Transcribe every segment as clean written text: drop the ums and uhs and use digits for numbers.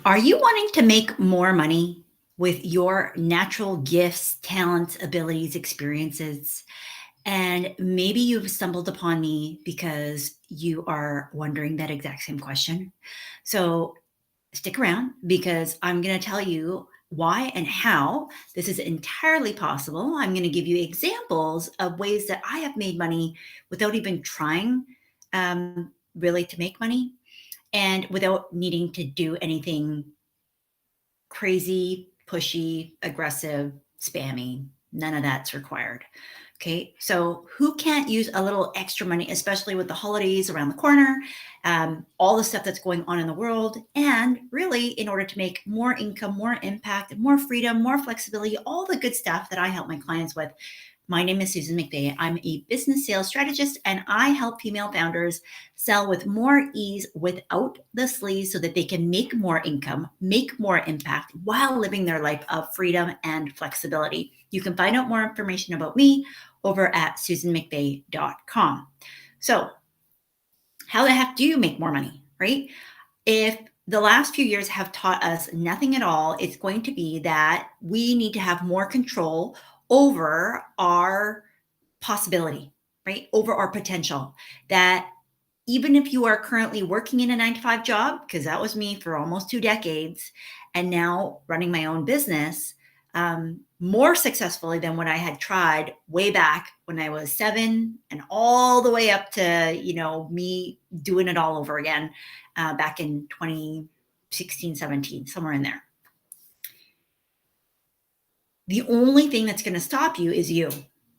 Are you wanting to make more money with your natural gifts, talents, abilities, experiences? And maybe you've stumbled upon me because you are wondering that exact same question. So stick around because I'm going to tell you why and how this is entirely possible. I'm going to give you examples of ways that I have made money without even trying really to make money and without needing to do anything crazy, pushy, aggressive, spammy. None of that's required. Okay. So, who can't use a little extra money, especially with the holidays around the corner, all the stuff that's going on in the world? And really, in order to make more income, more impact, more freedom, more flexibility, all the good stuff that I help my clients with. My name is Susan McVeigh. I'm a business sales strategist and I help female founders sell with more ease without the sleaze so that they can make more income, make more impact while living their life of freedom and flexibility. You can find out more information about me over at susanmcveigh.com. So, how the heck do you make more money, right? If the last few years have taught us nothing at all, it's going to be that we need to have more control over our possibility, right? Over our potential. That even if you are currently working in a 9 to 5 job, because that was me for almost 2 decades, and now running my own business more successfully than when I had tried way back when I was 7 and all the way up to, me doing it all over again back in 2016, 17, somewhere in there. The only thing that's going to stop you is you.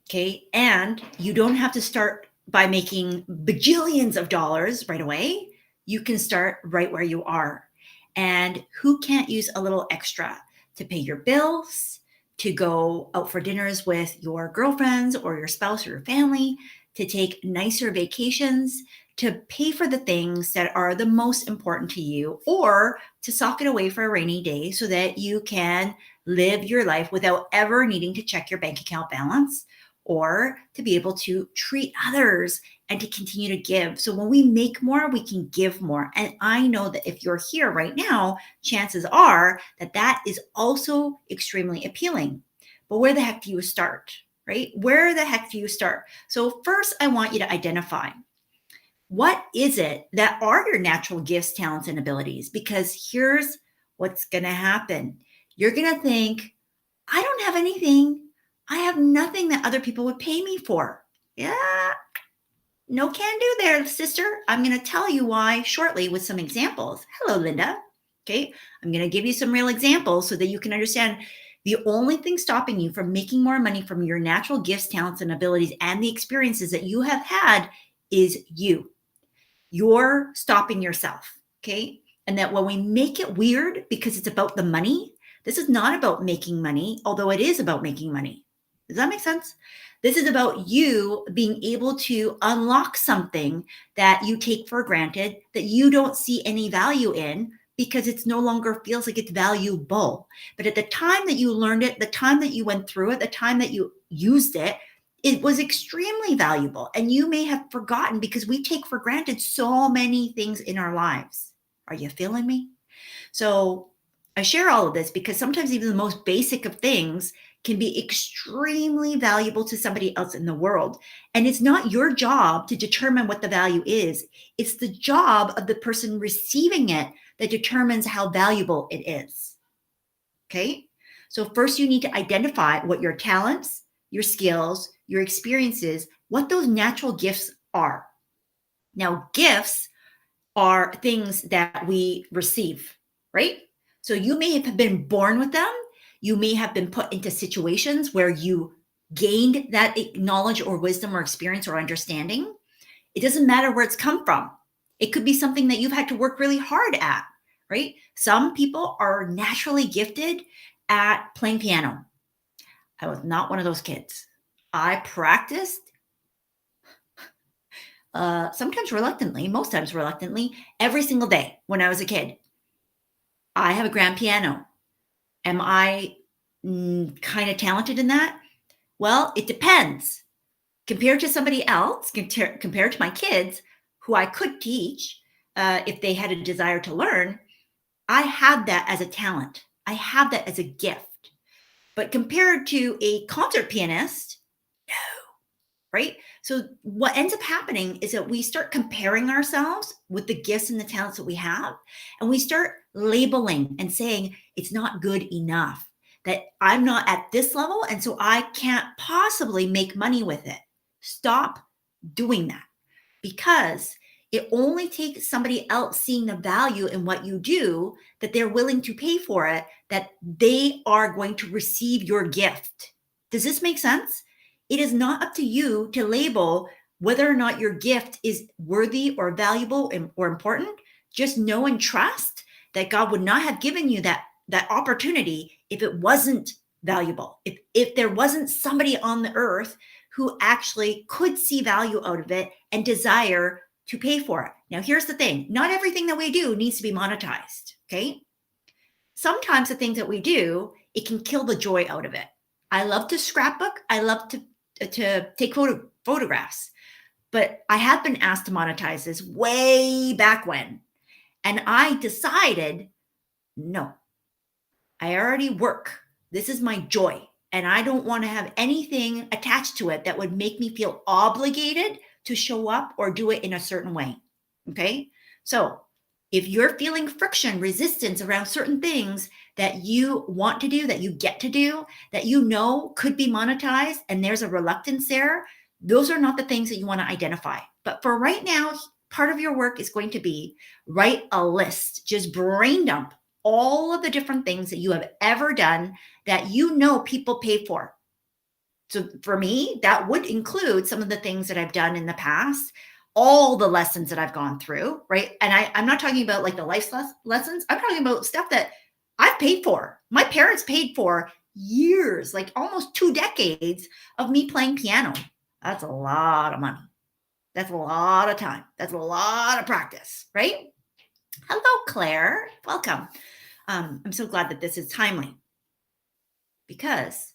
Okay. And you don't have to start by making bajillions of dollars right away. You can start right where you are. And who can't use a little extra to pay your bills, to go out for dinners with your girlfriends or your spouse or your family, to take nicer vacations, to pay for the things that are the most important to you, or to sock it away for a rainy day so that you can live your life without ever needing to check your bank account balance, or to be able to treat others and to continue to give. So when we make more, we can give more. And I know that if you're here right now, chances are that that is also extremely appealing. But where the heck do you start, right? Where the heck do you start? So first, I want you to identify what is it that are your natural gifts, talents, and abilities? Because here's what's going to happen. You're going to think, I don't have anything. I have nothing that other people would pay me for. Yeah, no can do there, sister. I'm going to tell you why shortly with some examples. Hello, Linda. Okay, I'm going to give you some real examples so that you can understand the only thing stopping you from making more money from your natural gifts, talents, and abilities and the experiences that you have had is you. You're stopping yourself. Okay. And that when we make it weird because it's about the money, this is not about making money, although it is about making money. Does that make sense? This is about you being able to unlock something that you take for granted, that you don't see any value in because it's no longer feels like it's valuable. But at the time that you learned it, the time that you went through it, the time that you used it, it was extremely valuable. And you may have forgotten because we take for granted so many things in our lives. Are you feeling me? So I share all of this because sometimes even the most basic of things can be extremely valuable to somebody else in the world. And it's not your job to determine what the value is. It's the job of the person receiving it that determines how valuable it is. Okay. So first you need to identify what your talents, your skills, your experiences, what those natural gifts are. Now, gifts are things that we receive, right? So you may have been born with them. You may have been put into situations where you gained that knowledge or wisdom or experience or understanding. It doesn't matter where it's come from. It could be something that you've had to work really hard at, right? Some people are naturally gifted at playing piano. I was not one of those kids. I practiced sometimes reluctantly, most times reluctantly, every single day when I was a kid. I have a grand piano. Am I kind of talented in that? Well, it depends. Compared to somebody else, compared to my kids who I could teach if they had a desire to learn, I have that as a talent. I have that as a gift. But compared to a concert pianist, no, right? So what ends up happening is that we start comparing ourselves with the gifts and the talents that we have, and we start labeling and saying it's not good enough, that I'm not at this level, and so I can't possibly make money with it. Stop doing that, because it only takes somebody else seeing the value in what you do, that they're willing to pay for it, that they are going to receive your gift. Does this make sense? It is not up to you to label whether or not your gift is worthy or valuable or important. Just know and trust that God would not have given you that opportunity if it wasn't valuable. If there wasn't somebody on the earth who actually could see value out of it and desire to pay for it. Now, here's the thing. Not everything that we do needs to be monetized, okay? Sometimes the things that we do, it can kill the joy out of it. I love to scrapbook. I love to take photographs, but I have been asked to monetize this way back when. And I decided, no, I already work. This is my joy. And I don't want to have anything attached to it that would make me feel obligated to show up or do it in a certain way. Okay. So if you're feeling friction, resistance around certain things that you want to do, that you get to do, that you know could be monetized, and there's a reluctance there, those are not the things that you want to identify. But for right now, part of your work is going to be write a list, just brain dump all of the different things that you have ever done that you know people pay for. So for me, that would include some of the things that I've done in the past, all the lessons that I've gone through, right? And I'm not talking about like the life lessons. I'm talking about stuff that I've paid for. My parents paid for years, like almost 2 decades of me playing piano. That's a lot of money. That's a lot of time. That's a lot of practice, right? Hello, Claire. Welcome. I'm so glad that this is timely, because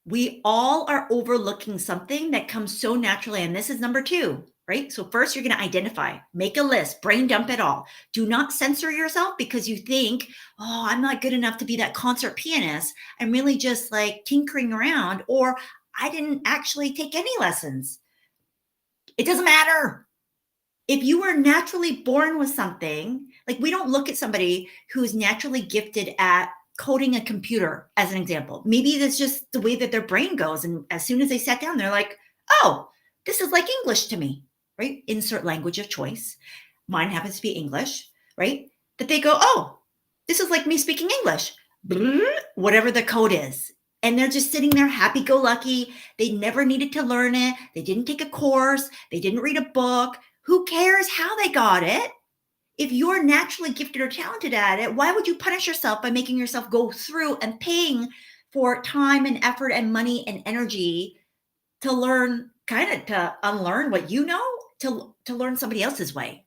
we all are overlooking something that comes so naturally. And this is number 2, right? So first, you're going to identify, make a list, brain dump it all. Do not censor yourself because you think, oh, I'm not good enough to be that concert pianist. I'm really just like tinkering around, or I didn't actually take any lessons. It doesn't matter. If you were naturally born with something, like we don't look at somebody who's naturally gifted at coding a computer as an example. Maybe that's just the way that their brain goes. And as soon as they sat down, they're like, oh, this is like English to me, right? Insert language of choice. Mine happens to be English, right? That they go, oh, this is like me speaking English, whatever the code is. And they're just sitting there happy-go-lucky. They never needed to learn it. They didn't take a course. They didn't read a book. Who cares how they got it? If you're naturally gifted or talented at it, why would you punish yourself by making yourself go through and paying for time and effort and money and energy to learn, kind of to unlearn what you know, to learn somebody else's way?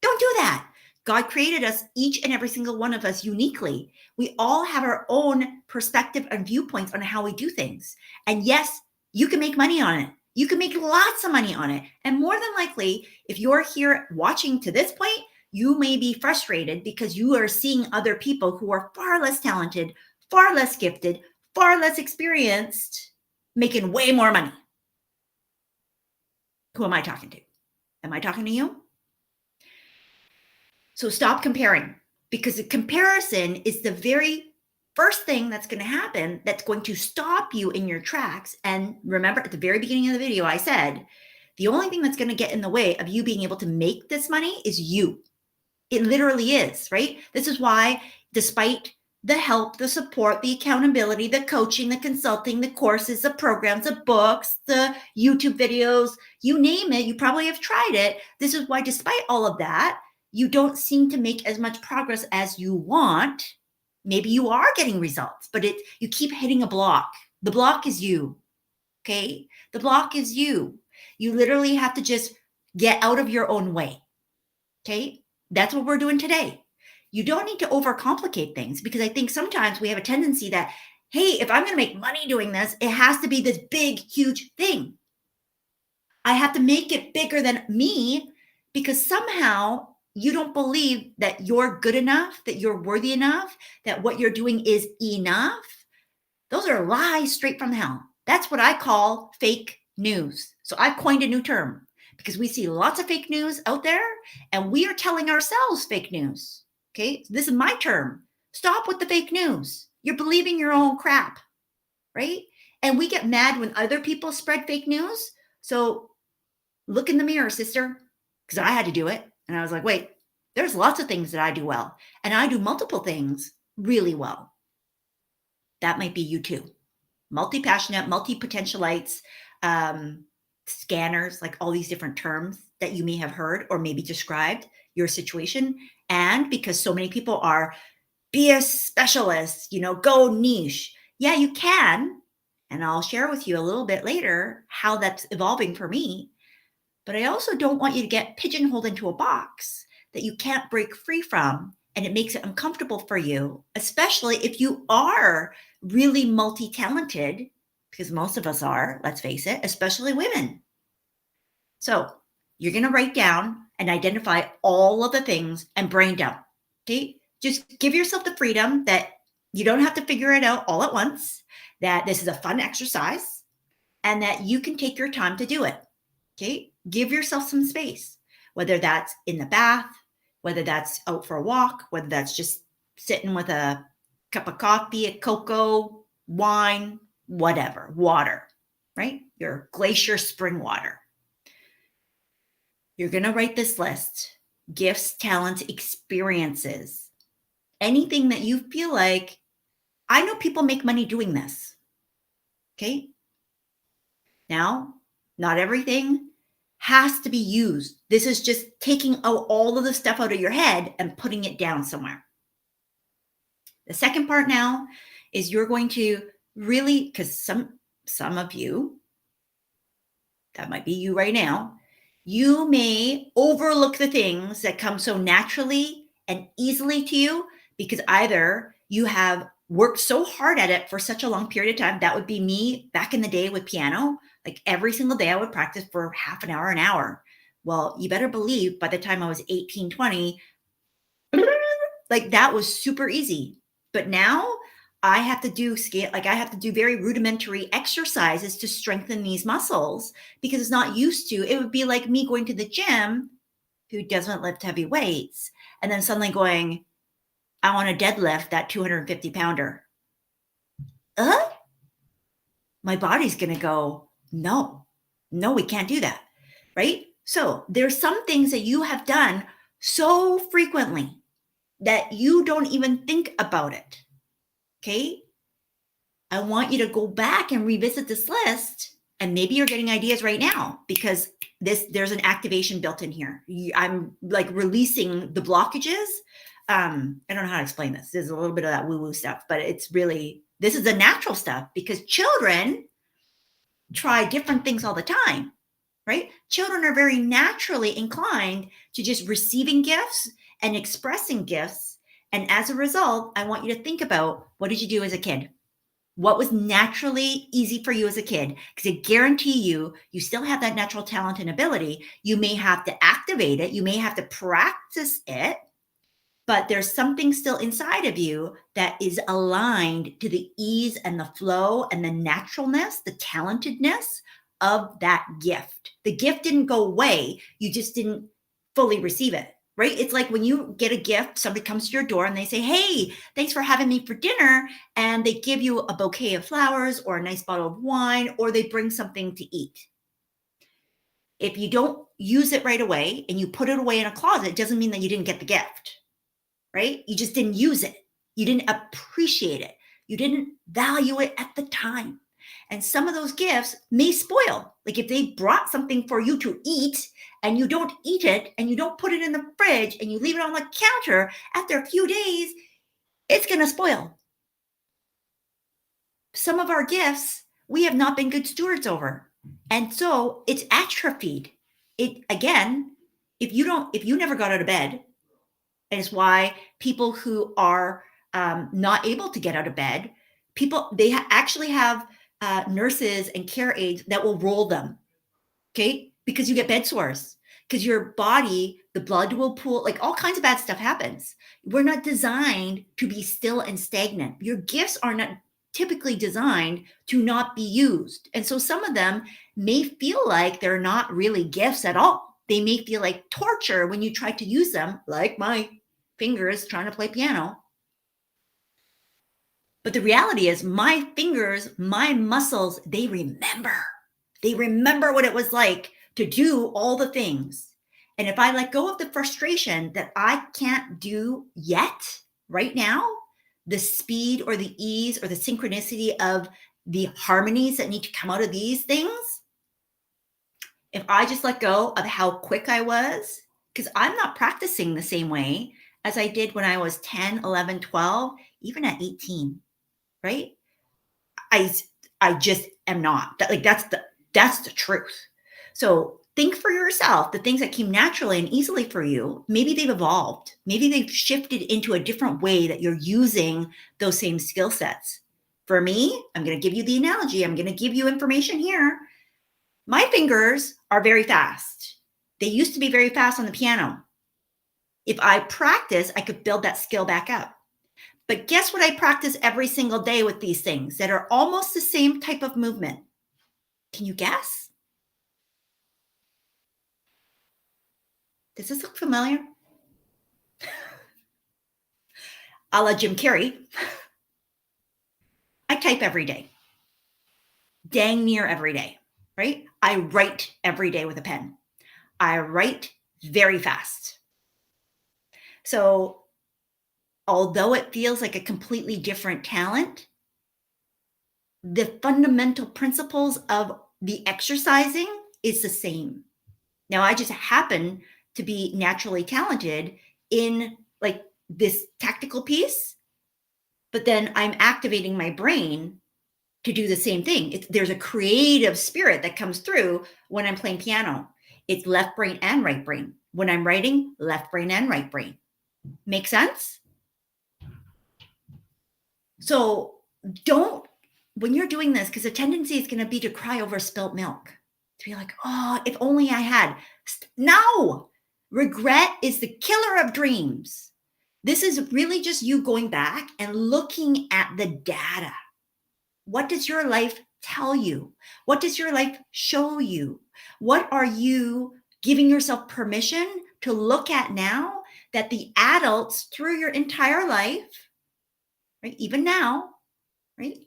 Don't do that. God created us, each and every single one of us, uniquely. We all have our own perspective and viewpoints on how we do things. And yes, you can make money on it. You can make lots of money on it. And more than likely, if you're here watching to this point, you may be frustrated because you are seeing other people who are far less talented, far less gifted, far less experienced, making way more money. Who am I talking to? Am I talking to you? So stop comparing, because the comparison is the very first thing that's going to happen that's going to stop you in your tracks. And remember, at the very beginning of the video, I said, the only thing that's going to get in the way of you being able to make this money is you. It literally is, right? This is why, despite the help, the support, the accountability, the coaching, the consulting, the courses, the programs, the books, the YouTube videos, you name it, you probably have tried it. This is why, despite all of that, you don't seem to make as much progress as you want. Maybe you are getting results, but you keep hitting a block. The block is you, okay? The block is you. You literally have to just get out of your own way, okay? That's what we're doing today. You don't need to overcomplicate things, because I think sometimes we have a tendency that, hey, if I'm going to make money doing this, it has to be this big, huge thing. I have to make it bigger than me, because somehow you don't believe that you're good enough, that you're worthy enough, that what you're doing is enough, those are lies straight from hell. That's what I call fake news. So I coined a new term because we see lots of fake news out there and we are telling ourselves fake news. Okay. So this is my term. Stop with the fake news. You're believing your own crap, right? And we get mad when other people spread fake news. So look in the mirror, sister, because I had to do it. And I was like, wait, there's lots of things that I do well. And I do multiple things really well. That might be you too. Multi-passionate, multi-potentialites, scanners, like all these different terms that you may have heard or maybe described your situation. And because so many people are, be a specialist, go niche. Yeah, you can. And I'll share with you a little bit later how that's evolving for me. But I also don't want you to get pigeonholed into a box that you can't break free from. And it makes it uncomfortable for you, especially if you are really multi-talented, because most of us are, let's face it, especially women. So you're going to write down and identify all of the things and brain dump. Okay. Just give yourself the freedom that you don't have to figure it out all at once, that this is a fun exercise and that you can take your time to do it. Okay. Give yourself some space, whether that's in the bath, whether that's out for a walk, whether that's just sitting with a cup of coffee, a cocoa, wine, whatever, water, right? Your glacier spring water. You're going to write this list: gifts, talents, experiences, anything that you feel like, I know people make money doing this. Okay. Now, not everything has to be used. This is just taking out all of the stuff out of your head and putting it down somewhere. The second part now is you're going to really, because some of you, that might be you right now, you may overlook the things that come so naturally and easily to you because either you have worked so hard at it for such a long period of time. That would be me back in the day with piano. Like every single day I would practice for half an hour. Well, you better believe by the time I was 18, 20, like that was super easy. But now I have to do I have to do very rudimentary exercises to strengthen these muscles because it's not used to. It would be like me going to the gym who doesn't lift heavy weights and then suddenly going, I want to deadlift that 250 pounder. My body's going to go, no, we can't do that. Right? So there's some things that you have done so frequently that you don't even think about it. Okay. I want you to go back and revisit this list, and maybe you're getting ideas right now because there's an activation built in here. I'm like releasing the blockages. I don't know how to explain this. There's a little bit of that woo-woo stuff, but it's really, this is the natural stuff because children try different things all the time, right? Children are very naturally inclined to just receiving gifts and expressing gifts. And as a result, I want you to think about, what did you do as a kid? What was naturally easy for you as a kid? Because I guarantee you still have that natural talent and ability. You may have to activate it. You may have to practice it, but there's something still inside of you that is aligned to the ease and the flow and the naturalness, the talentedness of that gift. The gift didn't go away. You just didn't fully receive it. Right? It's like when you get a gift, somebody comes to your door and they say, hey, thanks for having me for dinner. And they give you a bouquet of flowers or a nice bottle of wine, or they bring something to eat. If you don't use it right away and you put it away in a closet, it doesn't mean that you didn't get the gift, right? You just didn't use it. You didn't appreciate it. You didn't value it at the time. And some of those gifts may spoil. Like if they brought something for you to eat and you don't eat it and you don't put it in the fridge and you leave it on the counter, after a few days, it's going to spoil. Some of our gifts, we have not been good stewards over. And so it's atrophied. It, again, if you never got out of bed, and it's why people who are not able to get out of bed, they actually have nurses and care aides that will roll them, okay? Because you get bed sores. because your body, the blood will pool, like all kinds of bad stuff happens. We're not designed to be still and stagnant. Your gifts are not typically designed to not be used. And so some of them may feel like they're not really gifts at all. They may feel like torture when you try to use them, like my fingers trying to play piano. But the reality is, my fingers, my muscles, they remember. They remember what it was like to do all the things. And if I let go of the frustration that I can't do yet, right now, the speed or the ease or the synchronicity of the harmonies that need to come out of these things, if I just let go of how quick I was, because I'm not practicing the same way as I did when I was 10, 11, 12, even at 18, right? I I just am not. That's the truth. So think for yourself the things that came naturally and easily for you, maybe they've evolved. Maybe they've shifted into a different way that you're using those same skill sets. For me, I'm going to give you the analogy. I'm going to give you information here. My fingers are very fast. They used to be very fast on the piano. If I practice, I could build that skill back up. But guess what I practice every single day with these things that are almost the same type of movement? Can you guess? Does this look familiar? A la Jim Carrey. I type every day, dang near every day, right? I write every day with a pen. I write very fast. So although it feels like a completely different talent, the fundamental principles of the exercising is the same. Now, I just happen to be naturally talented in like this tactical piece, but then I'm activating my brain to do the same thing. There's a creative spirit that comes through when I'm playing piano. It's left brain and right brain. When I'm writing, left brain and right brain. Make sense? So don't, when you're doing this, because the tendency is going to be to cry over spilt milk, to be like, oh, if only I had. No, regret is the killer of dreams. This is really just you going back and looking at the data. What does your life tell you? What does your life show you? What are you giving yourself permission to look at now that the adults through your entire life, right, even now, right,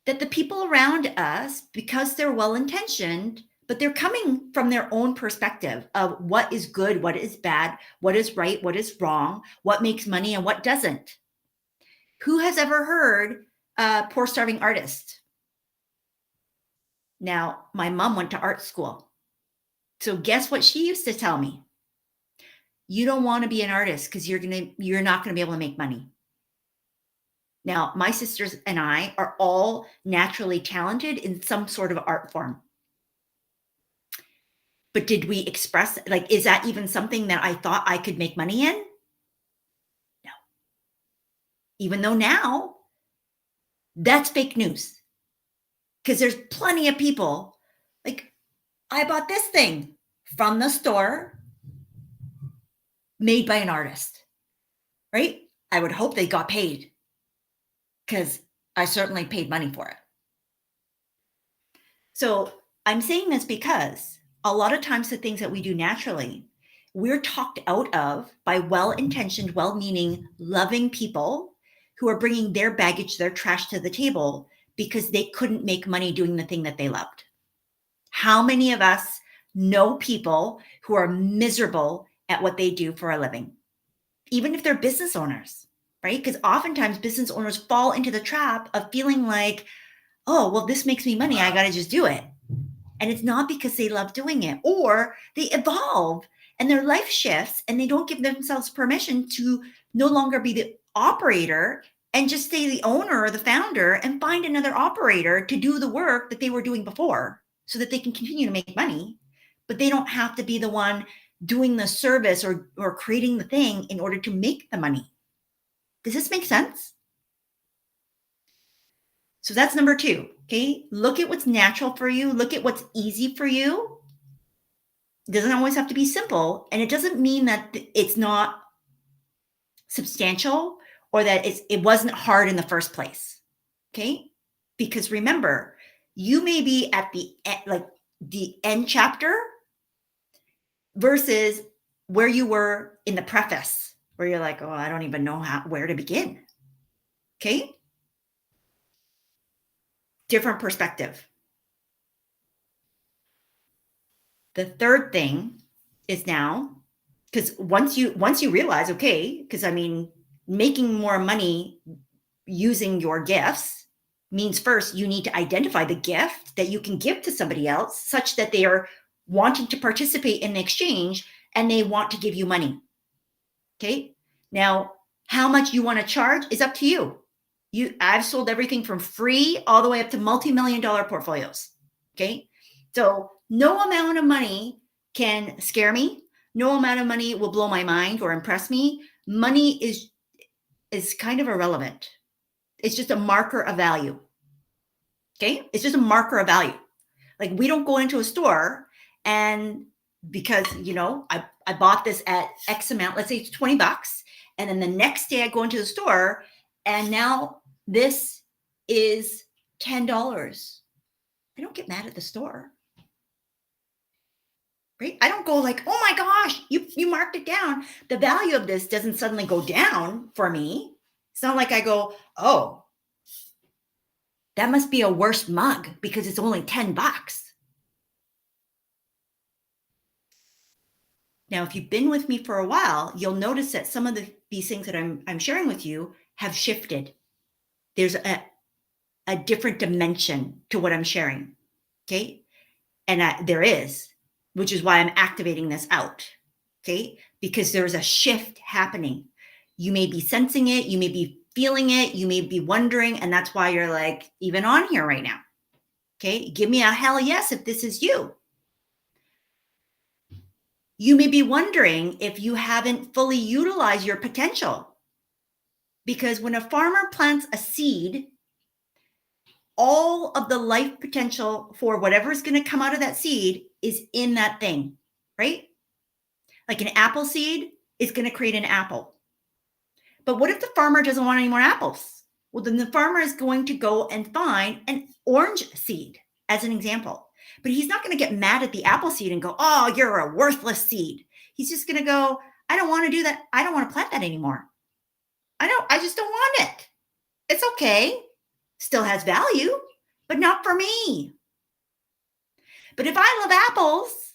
that the people around us, because they're well-intentioned, but they're coming from their own perspective of what is good, what is bad, what is right, what is wrong, what makes money and what doesn't. Who has ever heard Poor Starving Artist? Now, my mom went to art school. So guess what she used to tell me? You don't want to be an artist because you're not going to be able to make money. Now, my sisters and I are all naturally talented in some sort of art form. But did we express, like, is that even something that I thought I could make money in? No. Even though now, that's fake news. Because there's plenty of people, like, I bought this thing from the store made by an artist, right? I would hope they got paid because I certainly paid money for it. So I'm saying this because a lot of times the things that we do naturally, we're talked out of by well-intentioned, well-meaning, loving people who are bringing their baggage, their trash to the table because they couldn't make money doing the thing that they loved. How many of us know people who are miserable at what they do for a living, even if they're business owners, right? Because oftentimes business owners fall into the trap of feeling like, oh, well, this makes me money, I got to just do it. And it's not because they love doing it, or they evolve and their life shifts and they don't give themselves permission to no longer be the operator and just stay the owner or the founder and find another operator to do the work that they were doing before so that they can continue to make money, but they don't have to be the one doing the service or creating the thing in order to make the money. Does this make sense? So that's number 2. Okay. Look at what's natural for you. Look at what's easy for you. It doesn't always have to be simple, and it doesn't mean that it's not substantial or that it wasn't hard in the first place. Okay? Because remember, you may be at like the end chapter versus where you were in the preface, where you're like, oh, I don't even know where to begin. Okay? Different perspective. The third thing is now, because once you realize, okay, because I mean, making more money using your gifts means first you need to identify the gift that you can give to somebody else such that they are wanting to participate in the exchange and they want to give you money. Okay. Now, how much you want to charge is up to you. I've sold everything from free all the way up to multi-million-dollar portfolios. Okay. So no amount of money can scare me. No amount of money will blow my mind or impress me. Money is kind of irrelevant. It's just a marker of value. Okay. It's just a marker of value. Like we don't go into a store and because, I bought this at X amount, let's say it's $20. And then the next day I go into the store and now this is $10. I don't get mad at the store. Right? I don't go like, oh my gosh, you marked it down. The value of this doesn't suddenly go down for me. It's not like I go, oh, that must be a worse mug because it's only $10. Now, if you've been with me for a while, you'll notice that some of these things that I'm sharing with you have shifted. There's a different dimension to what I'm sharing. Okay. And there is, which is why I'm activating this out. Okay. Because there's a shift happening. You may be sensing it. You may be feeling it. You may be wondering. And that's why you're like, even on here right now. Okay. Give me a hell yes if this is you. You may be wondering if you haven't fully utilized your potential. Because when a farmer plants a seed, all of the life potential for whatever's going to come out of that seed is in that thing, right? Like an apple seed is going to create an apple. But what if the farmer doesn't want any more apples? Well, then the farmer is going to go and find an orange seed as an example. But he's not going to get mad at the apple seed and go, oh, you're a worthless seed. He's just going to go, I don't want to do that. I don't want to plant that anymore. I just don't want it. It's okay. Still has value, but not for me. But if I love apples,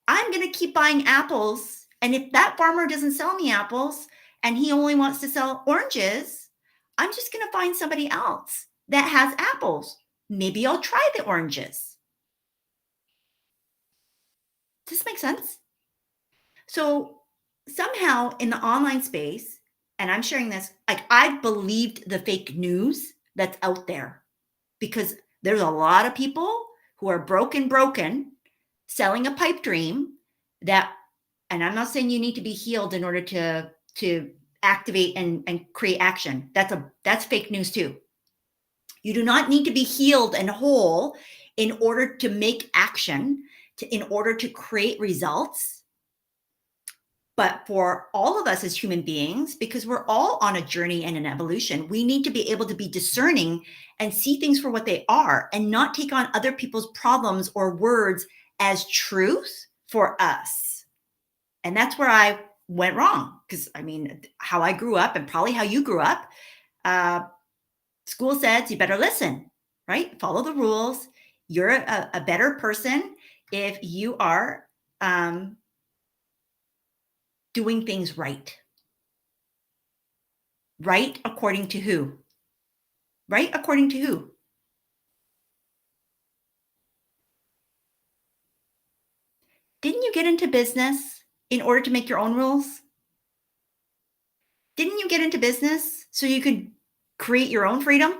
I'm going to keep buying apples. And if that farmer doesn't sell me apples and he only wants to sell oranges, I'm just going to find somebody else that has apples. Maybe I'll try the oranges. Does this make sense? So somehow in the online space, and I'm sharing this, like I believed the fake news that's out there because there's a lot of people who are broken, selling a pipe dream that, and I'm not saying you need to be healed in order to activate and create action. That's fake news too. You do not need to be healed and whole in order to make action, in order to create results. But for all of us as human beings, because we're all on a journey and an evolution, we need to be able to be discerning and see things for what they are and not take on other people's problems or words as truth for us. And that's where I went wrong. Because I mean, how I grew up and probably how you grew up, school says you better listen, right? Follow the rules. You're a better person if you are doing things right. Right according to who? Right according to who? Didn't you get into business in order to make your own rules? Didn't you get into business so you could create your own freedom?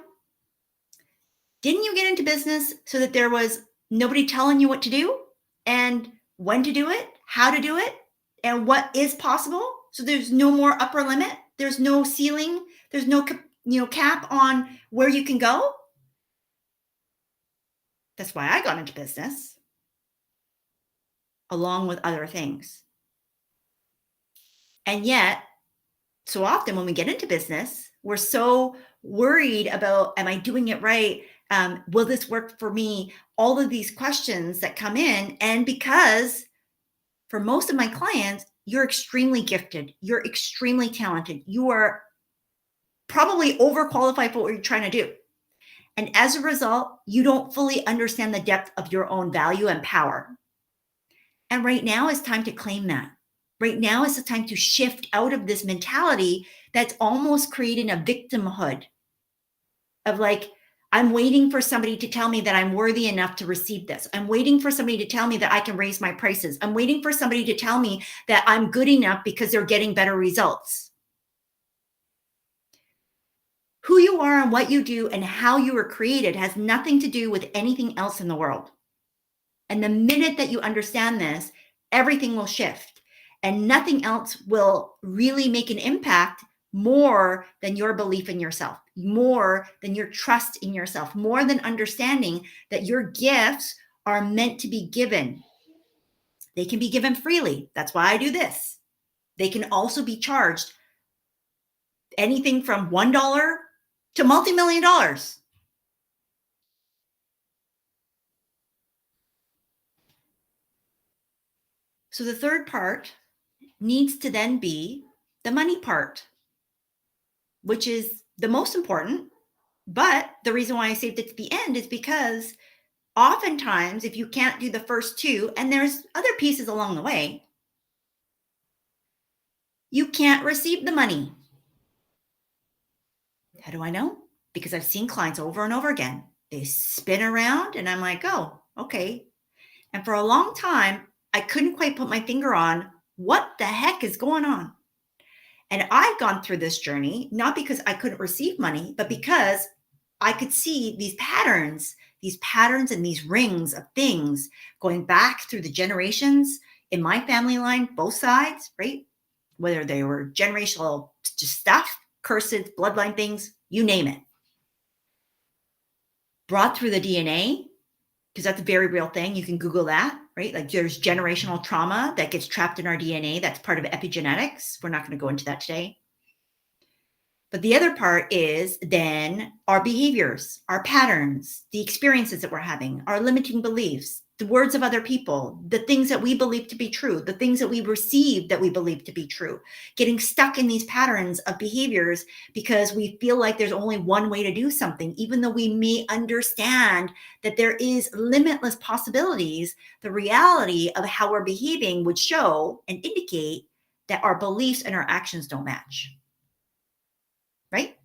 Didn't you get into business so that there was nobody telling you what to do and when to do it, how to do it, and what is possible? So there's no more upper limit. There's no ceiling. There's no cap on where you can go. That's why I got into business. along with other things. And yet, so often when we get into business, we're so worried about, am I doing it right? Will this work for me? All of these questions that come in. And because for most of my clients, you're extremely gifted, you're extremely talented, you are probably overqualified for what you're trying to do. And as a result, you don't fully understand the depth of your own value and power. And right now is time to claim that. Right now is the time to shift out of this mentality that's almost creating a victimhood of like, I'm waiting for somebody to tell me that I'm worthy enough to receive this. I'm waiting for somebody to tell me that I can raise my prices. I'm waiting for somebody to tell me that I'm good enough because they're getting better results. Who you are and what you do and how you were created has nothing to do with anything else in the world. And the minute that you understand this, everything will shift and nothing else will really make an impact more than your belief in yourself, more than your trust in yourself, more than understanding that your gifts are meant to be given. They can be given freely. That's why I do this. They can also be charged anything from $1 to multi-million dollars. So the third part needs to then be the money part, which is the most important. But the reason why I saved it to the end is because oftentimes, if you can't do the first two, and there's other pieces along the way, you can't receive the money. How do I know? Because I've seen clients over and over again. They spin around, and I'm like, oh, okay. And for a long time, I couldn't quite put my finger on what the heck is going on. And I've gone through this journey, not because I couldn't receive money, but because I could see these patterns and these rings of things going back through the generations in my family line, both sides, right? Whether they were generational just stuff, curses, bloodline things, you name it. Brought through the DNA, because that's a very real thing. You can Google that, right? Like there's generational trauma that gets trapped in our DNA. That's part of epigenetics. We're not going to go into that today. But the other part is then our behaviors, our patterns, the experiences that we're having, our limiting beliefs, the words of other people, the things that we believe to be true, the things that we receive that we believe to be true, getting stuck in these patterns of behaviors because we feel like there's only one way to do something, even though we may understand that there is limitless possibilities. The reality of how we're behaving would show and indicate that our beliefs and our actions don't match. Right?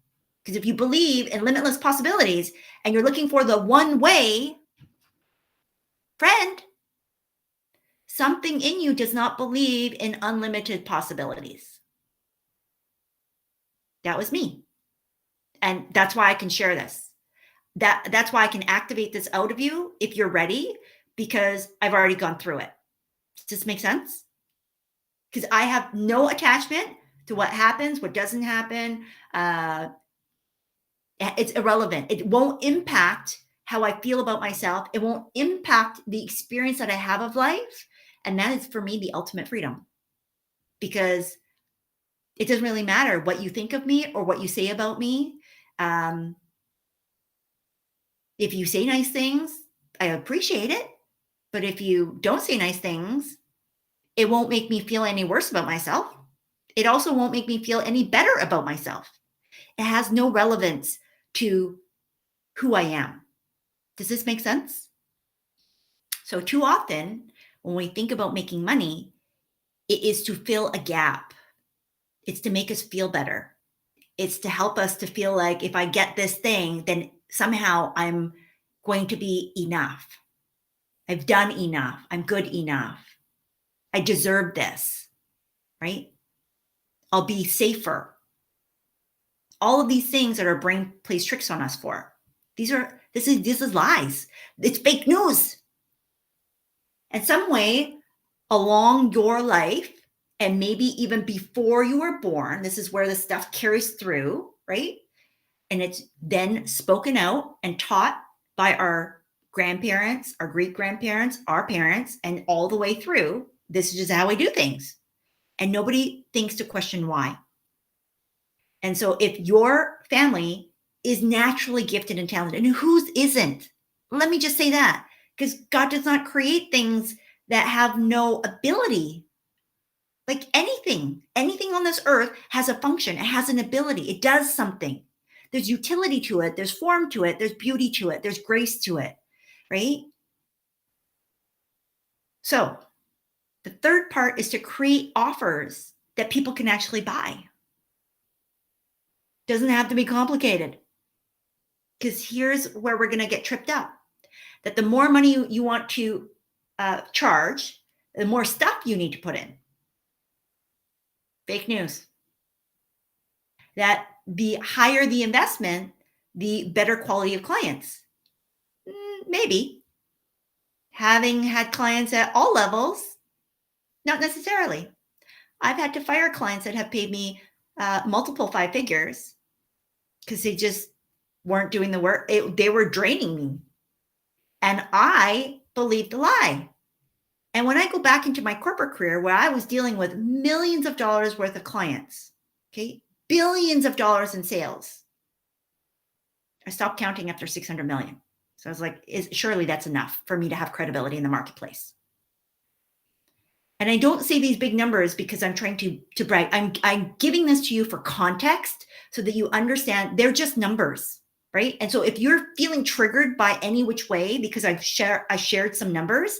Because if you believe in limitless possibilities and you're looking for the one way, friend, something in you does not believe in unlimited possibilities. That was me. And that's why I can share this. That's why I can activate this out of you if you're ready, because I've already gone through it. Does this make sense? Because I have no attachment to what happens, what doesn't happen. It's irrelevant. It won't impact how I feel about myself. It won't impact the experience that I have of life. And that is for me the ultimate freedom, because it doesn't really matter what you think of me or what you say about me. If you say nice things, I appreciate it. But if you don't say nice things, it won't make me feel any worse about myself. It also won't make me feel any better about myself. It has no relevance to who I am. Does this make sense? So too often when we think about making money, it is to fill a gap. It's to make us feel better. It's to help us to feel like if I get this thing, then somehow I'm going to be enough. I've done enough. I'm good enough. I deserve this, right? I'll be safer. All of these things that our brain plays tricks on us for. This is lies. It's fake news. And some way along your life, and maybe even before you were born, this is where the stuff carries through, right? And it's then spoken out and taught by our grandparents, our great grandparents, our parents, and all the way through. This is just how we do things. And nobody thinks to question why. And so if your family is naturally gifted and talented, and whose isn't? Let me just say that, because God does not create things that have no ability. Like anything on this earth has a function. It has an ability. It does something. There's utility to it. There's form to it. There's beauty to it. There's grace to it, right? So the third part is to create offers that people can actually buy. Doesn't have to be complicated. Because here's where we're going to get tripped up. That the more money you want to charge, the more stuff you need to put in. Fake news. That the higher the investment, the better quality of clients. Maybe. Having had clients at all levels, not necessarily. I've had to fire clients that have paid me multiple 5 figures because they just weren't doing the work. They were draining me. And I believed the lie. And when I go back into my corporate career where I was dealing with millions of dollars worth of clients, okay, billions of dollars in sales, I stopped counting after 600 million. So I was like, surely that's enough for me to have credibility in the marketplace. And I don't say these big numbers because I'm trying to brag. I'm giving this to you for context so that you understand they're just numbers, right? And so if you're feeling triggered by any which way because I shared some numbers,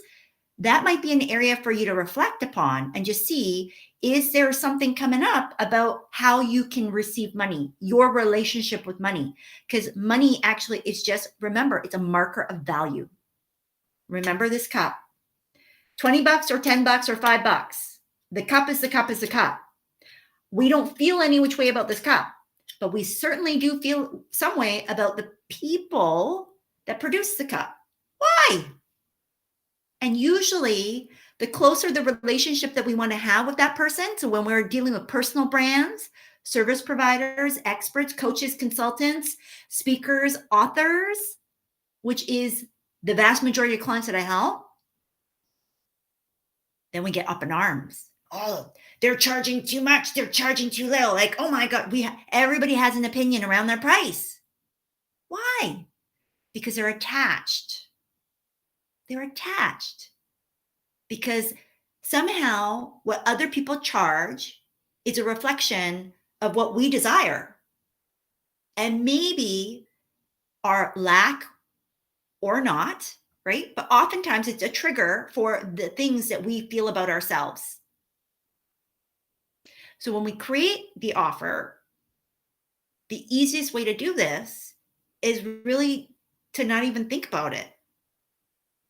that might be an area for you to reflect upon and just see, is there something coming up about how you can receive money, your relationship with money? Because money actually is just, remember, it's a marker of value. Remember this cup. 20 bucks or 10 bucks or $5. The cup is the cup is the cup. We don't feel any which way about this cup, but we certainly do feel some way about the people that produce the cup. Why? And usually the closer the relationship that we want to have with that person. So when we're dealing with personal brands, service providers, experts, coaches, consultants, speakers, authors, which is the vast majority of clients that I help, then we get up in arms. Oh, they're charging too much. They're charging too little. Like, oh my God, everybody has an opinion around their price. Why? Because they're attached. They're attached. Because somehow what other people charge is a reflection of what we desire. And maybe our lack or not, right? But oftentimes it's a trigger for the things that we feel about ourselves. So when we create the offer, the easiest way to do this is really to not even think about it.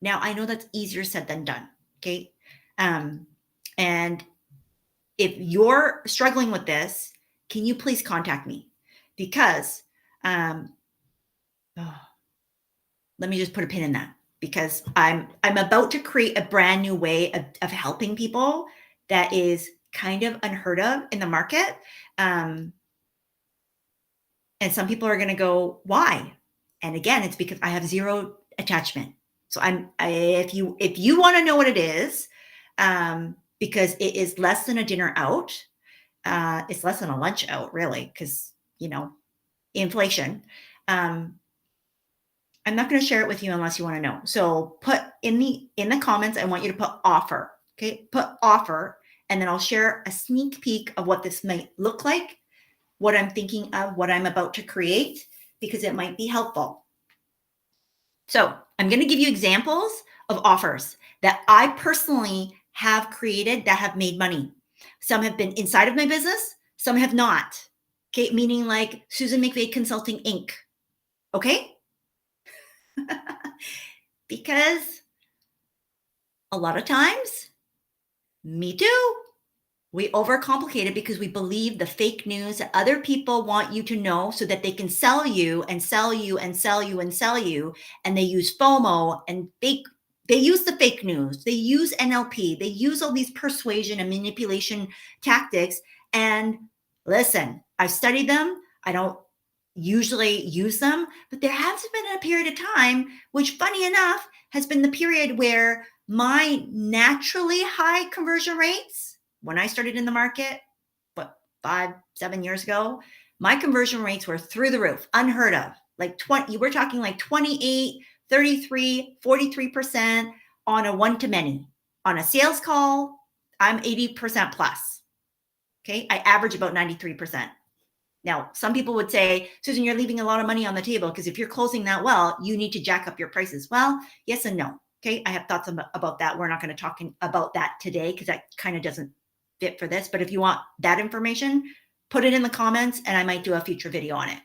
Now, I know that's easier said than done, okay? And if you're struggling with this, can you please contact me? Because let me just put a pin in that. Because I'm about to create a brand new way of helping people that is kind of unheard of in the market. And some people are going to go, why? And again, it's because I have zero attachment. So if you want to know what it is, because it is less than a dinner out, it's less than a lunch out, really, because inflation. I'm not going to share it with you unless you want to know. So put in the comments, I want you to put offer. Okay, put offer, and then I'll share a sneak peek of what this might look like, what I'm thinking of, what I'm about to create, because it might be helpful. So I'm going to give you examples of offers that I personally have created that have made money. Some have been inside of my business, some have not. Okay, meaning like Susan McVey Consulting Inc. Okay? Because a lot of times, me too, we overcomplicate it because we believe the fake news that other people want you to know so that they can sell you and sell you and sell you and sell you. And they use FOMO and they use the fake news. They use NLP. They use all these persuasion and manipulation tactics. And listen, I've studied them. usually use them, but there has been a period of time, which funny enough has been the period where my naturally high conversion rates, when I started in the market, what, 5, 7 years ago, my conversion rates were through the roof, unheard of. Like 20, you were talking like 28, 33, 43% on a one to many. On a sales call, I'm 80% plus. Okay. I average about 93%. Now, some people would say, Susan, you're leaving a lot of money on the table because if you're closing that well, you need to jack up your prices. Well, yes and no. Okay. I have thoughts about that. We're not going to talk about that today because that kind of doesn't fit for this. But if you want that information, put it in the comments and I might do a future video on it.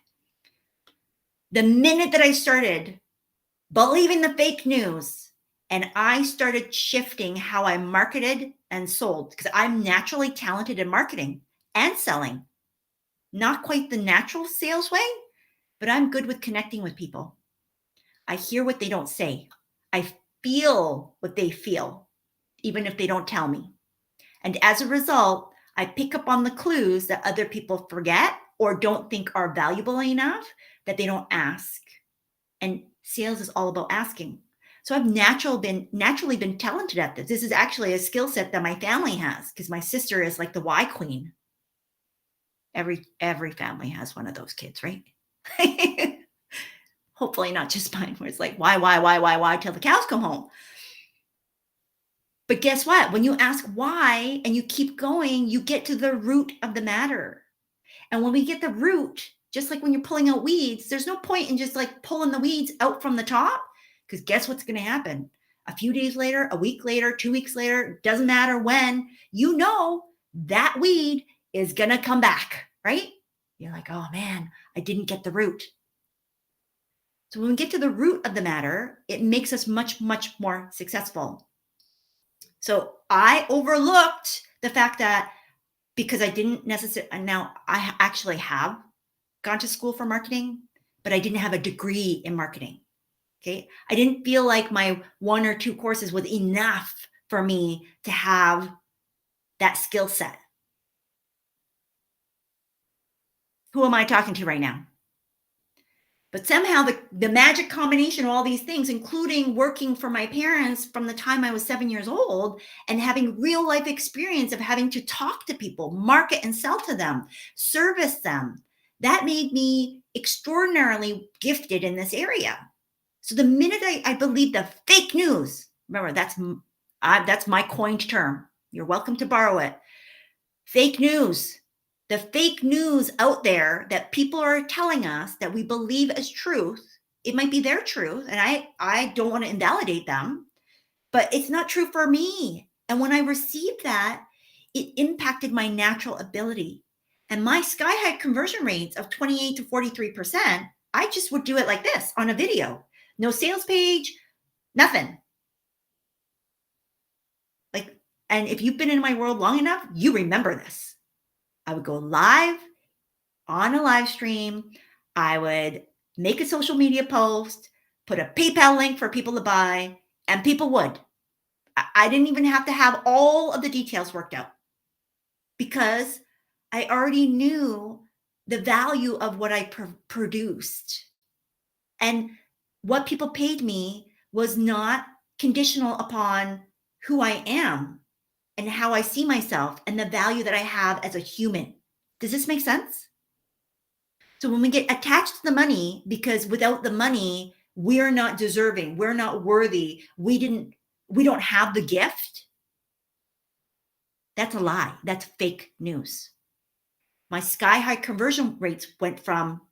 The minute that I started believing the fake news and I started shifting how I marketed and sold, because I'm naturally talented in marketing and selling. Not quite the natural sales way, but I'm good with connecting with people. I hear what they don't say. I feel what they feel, even if they don't tell me. And as a result, I pick up on the clues that other people forget or don't think are valuable enough that they don't ask. And sales is all about asking. So I've naturally been talented at this. This is actually a skill set that my family has because my sister is like the why queen. Every family has one of those kids, right? Hopefully not just mine, where it's like, why, till the cows come home. But guess what? When you ask why and you keep going, you get to the root of the matter. And when we get the root, just like when you're pulling out weeds, there's no point in just like pulling the weeds out from the top, because guess what's going to happen? A few days later, a week later, 2 weeks later, doesn't matter when, you know that weed is going to come back, right? You're like, oh man, I didn't get the root. So when we get to the root of the matter, it makes us much, much more successful. So I overlooked the fact that because I didn't necessarily, and now I actually have gone to school for marketing, but I didn't have a degree in marketing. Okay. I didn't feel like my 1 or 2 courses was enough for me to have that skill set. Who am I talking to right now? But somehow the magic combination of all these things, including working for my parents from the time I was 7 years old and having real life experience of having to talk to people, market and sell to them, service them, that made me extraordinarily gifted in this area. So the minute I believed the fake news, remember that's my coined term. You're welcome to borrow it. Fake news. The fake news out there that people are telling us that we believe as truth, it might be their truth, and I don't want to invalidate them, but it's not true for me. And when I received that, it impacted my natural ability. And my sky high conversion rates of 28 to 43%, I just would do it like this on a video. No sales page, nothing. Like, and if you've been in my world long enough, you remember this. I would go live on a live stream. I would make a social media post, put a PayPal link for people to buy, and people would. I didn't even have to have all of the details worked out because I already knew the value of what I produced. And what people paid me was not conditional upon who I am and how I see myself and the value that I have as a human. Does this make sense? So when we get attached to the money, because without the money, we're not deserving, we're not worthy, we don't have the gift. That's a lie. That's fake news. My sky high conversion rates went from,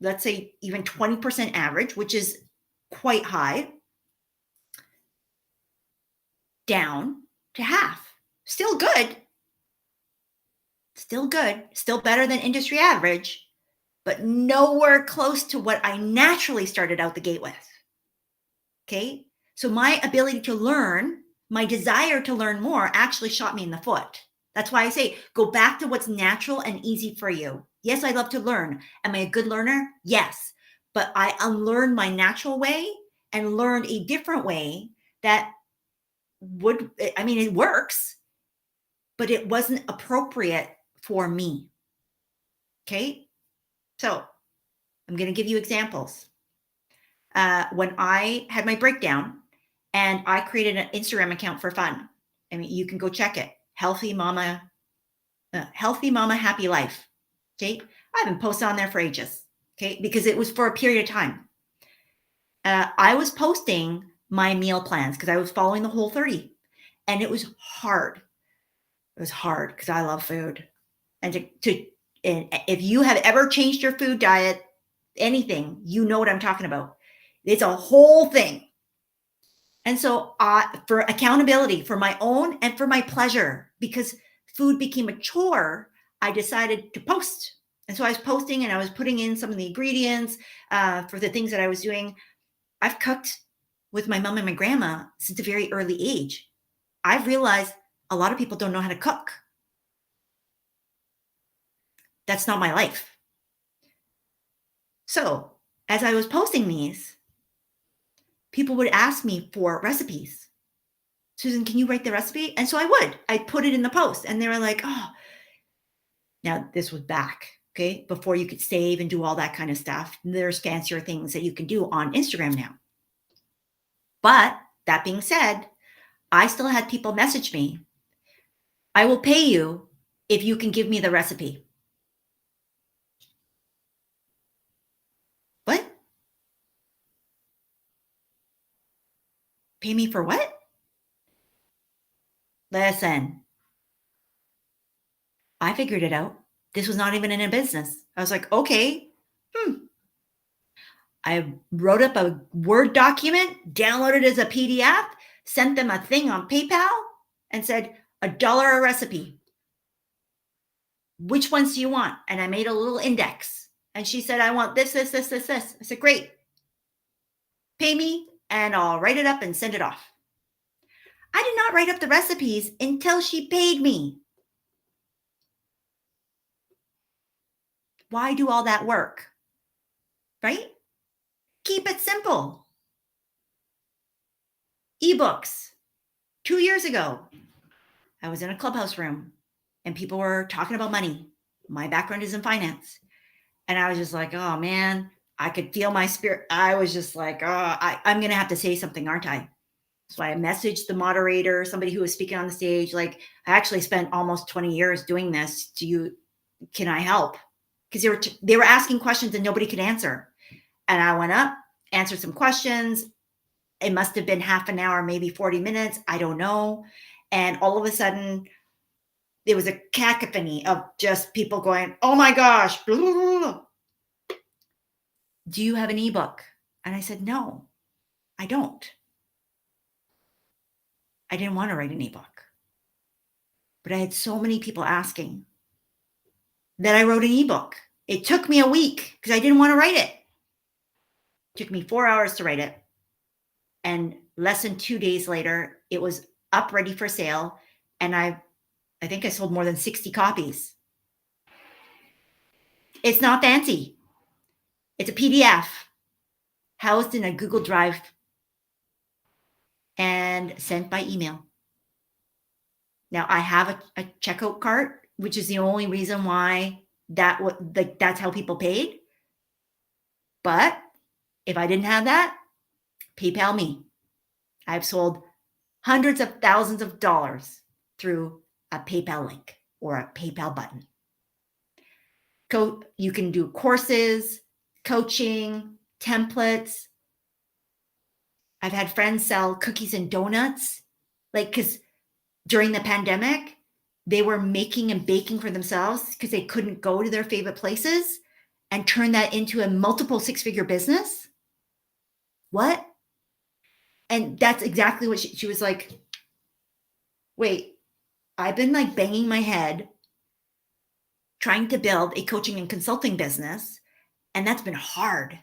let's say even 20% average, which is quite high, down to half. Still good. Still good. Still better than industry average, but nowhere close to what I naturally started out the gate with. Okay. So my ability to learn, my desire to learn more actually shot me in the foot. That's why I say, go back to what's natural and easy for you. Yes, I love to learn. Am I a good learner? Yes. But I unlearned my natural way and learned a different way that it works, but it wasn't appropriate for me. Okay. So I'm going to give you examples. When I had my breakdown and I created an Instagram account for fun. I mean, you can go check it. Healthy Mama Happy Life. Okay. I haven't posted on there for ages. Okay. Because it was for a period of time. I was posting my meal plans because I was following the Whole30, and it was hard. It was hard because I love food. And and if you have ever changed your food diet, anything, you know what I'm talking about. It's a whole thing. And so for accountability, for my own and for my pleasure, because food became a chore, I decided to post. And so I was posting and I was putting in some of the ingredients for the things that I was doing. I've cooked with my mom and my grandma since a very early age. I've realized a lot of people don't know how to cook. That's not my life. So as I was posting these, people would ask me for recipes. Susan, can you write the recipe? And so I would. I'd put it in the post, and they were like, oh. Now this was back, okay, before you could save and do all that kind of stuff. There's fancier things that you can do on Instagram now. But that being said, I still had people message me. I will pay you if you can give me the recipe. What? Pay me for what? Listen, I figured it out. This was not even in a business. I was like, okay. I wrote up a Word document, downloaded it as a PDF, sent them a thing on PayPal, and said, $1 a recipe. Which ones do you want? And I made a little index. And she said, I want this, this, this, this, this. I said, great. Pay me and I'll write it up and send it off. I did not write up the recipes until she paid me. Why do all that work? Right? Keep it simple. Ebooks. 2 years ago, I was in a Clubhouse room and people were talking about money. My background is in finance. And I was just like, oh man, I could feel my spirit. I was just like, oh, I'm going to have to say something, aren't I? So I messaged the moderator, somebody who was speaking on the stage. Like, I actually spent almost 20 years doing this. Can I help? Because they were asking questions and nobody could answer. And I went up, answered some questions. It must have been half an hour, maybe 40 minutes. I don't know. And all of a sudden, there was a cacophony of just people going, oh my gosh. Blah, blah, blah. Do you have an ebook? And I said, no, I don't. I didn't want to write an ebook. But I had so many people asking that I wrote an ebook. It took me a week because I didn't want to write it. It took me 4 hours to write it. And less than 2 days later, it was up ready for sale. And I think I sold more than 60 copies. It's not fancy. It's a PDF housed in a Google Drive and sent by email. Now I have a checkout cart, which is the only reason why that's how people paid. But if I didn't have that, PayPal me. I've sold hundreds of thousands of dollars through a PayPal link or a PayPal button. You can do courses, coaching, templates. I've had friends sell cookies and donuts, because during the pandemic, they were making and baking for themselves because they couldn't go to their favorite places, and turn that into a multiple six-figure business. What? And that's exactly what she was like, wait, I've been banging my head trying to build a coaching and consulting business, and that's been hard.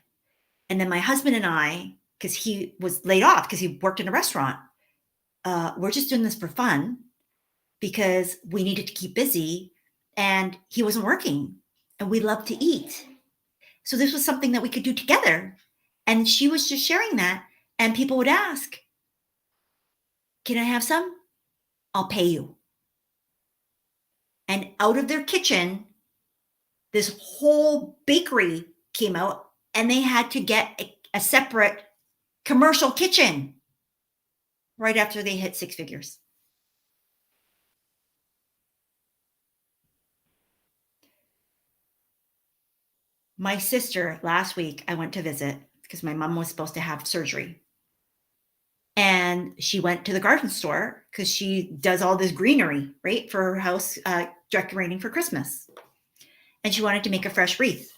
And then my husband and I, because he was laid off because he worked in a restaurant, we're just doing this for fun because we needed to keep busy, and he wasn't working, and we love to eat. So this was something that we could do together. And she was just sharing that, and people would ask, can I have some? I'll pay you. And out of their kitchen, this whole bakery came out and they had to get a separate commercial kitchen right after they hit six figures. My sister, last week, I went to visit because my mom was supposed to have surgery. And she went to the garden store because she does all this greenery, right, for her house, decorating for Christmas. And she wanted to make a fresh wreath.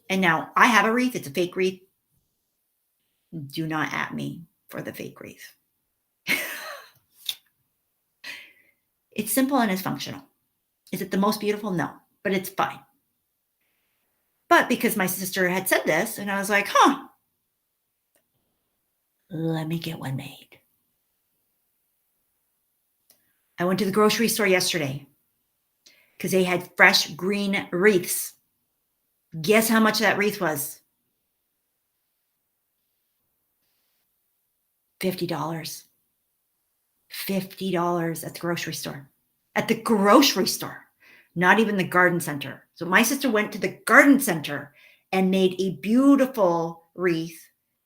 And now I have a wreath. It's a fake wreath. Do not at me for the fake wreath. It's simple and it's functional. Is it the most beautiful? No, but it's fine. But because my sister had said this, and I was like, let me get one made. I went to the grocery store yesterday because they had fresh green wreaths. Guess how much that wreath was? $50. $50 at the grocery store. At the grocery store, not even the garden center. So my sister went to the garden center and made a beautiful wreath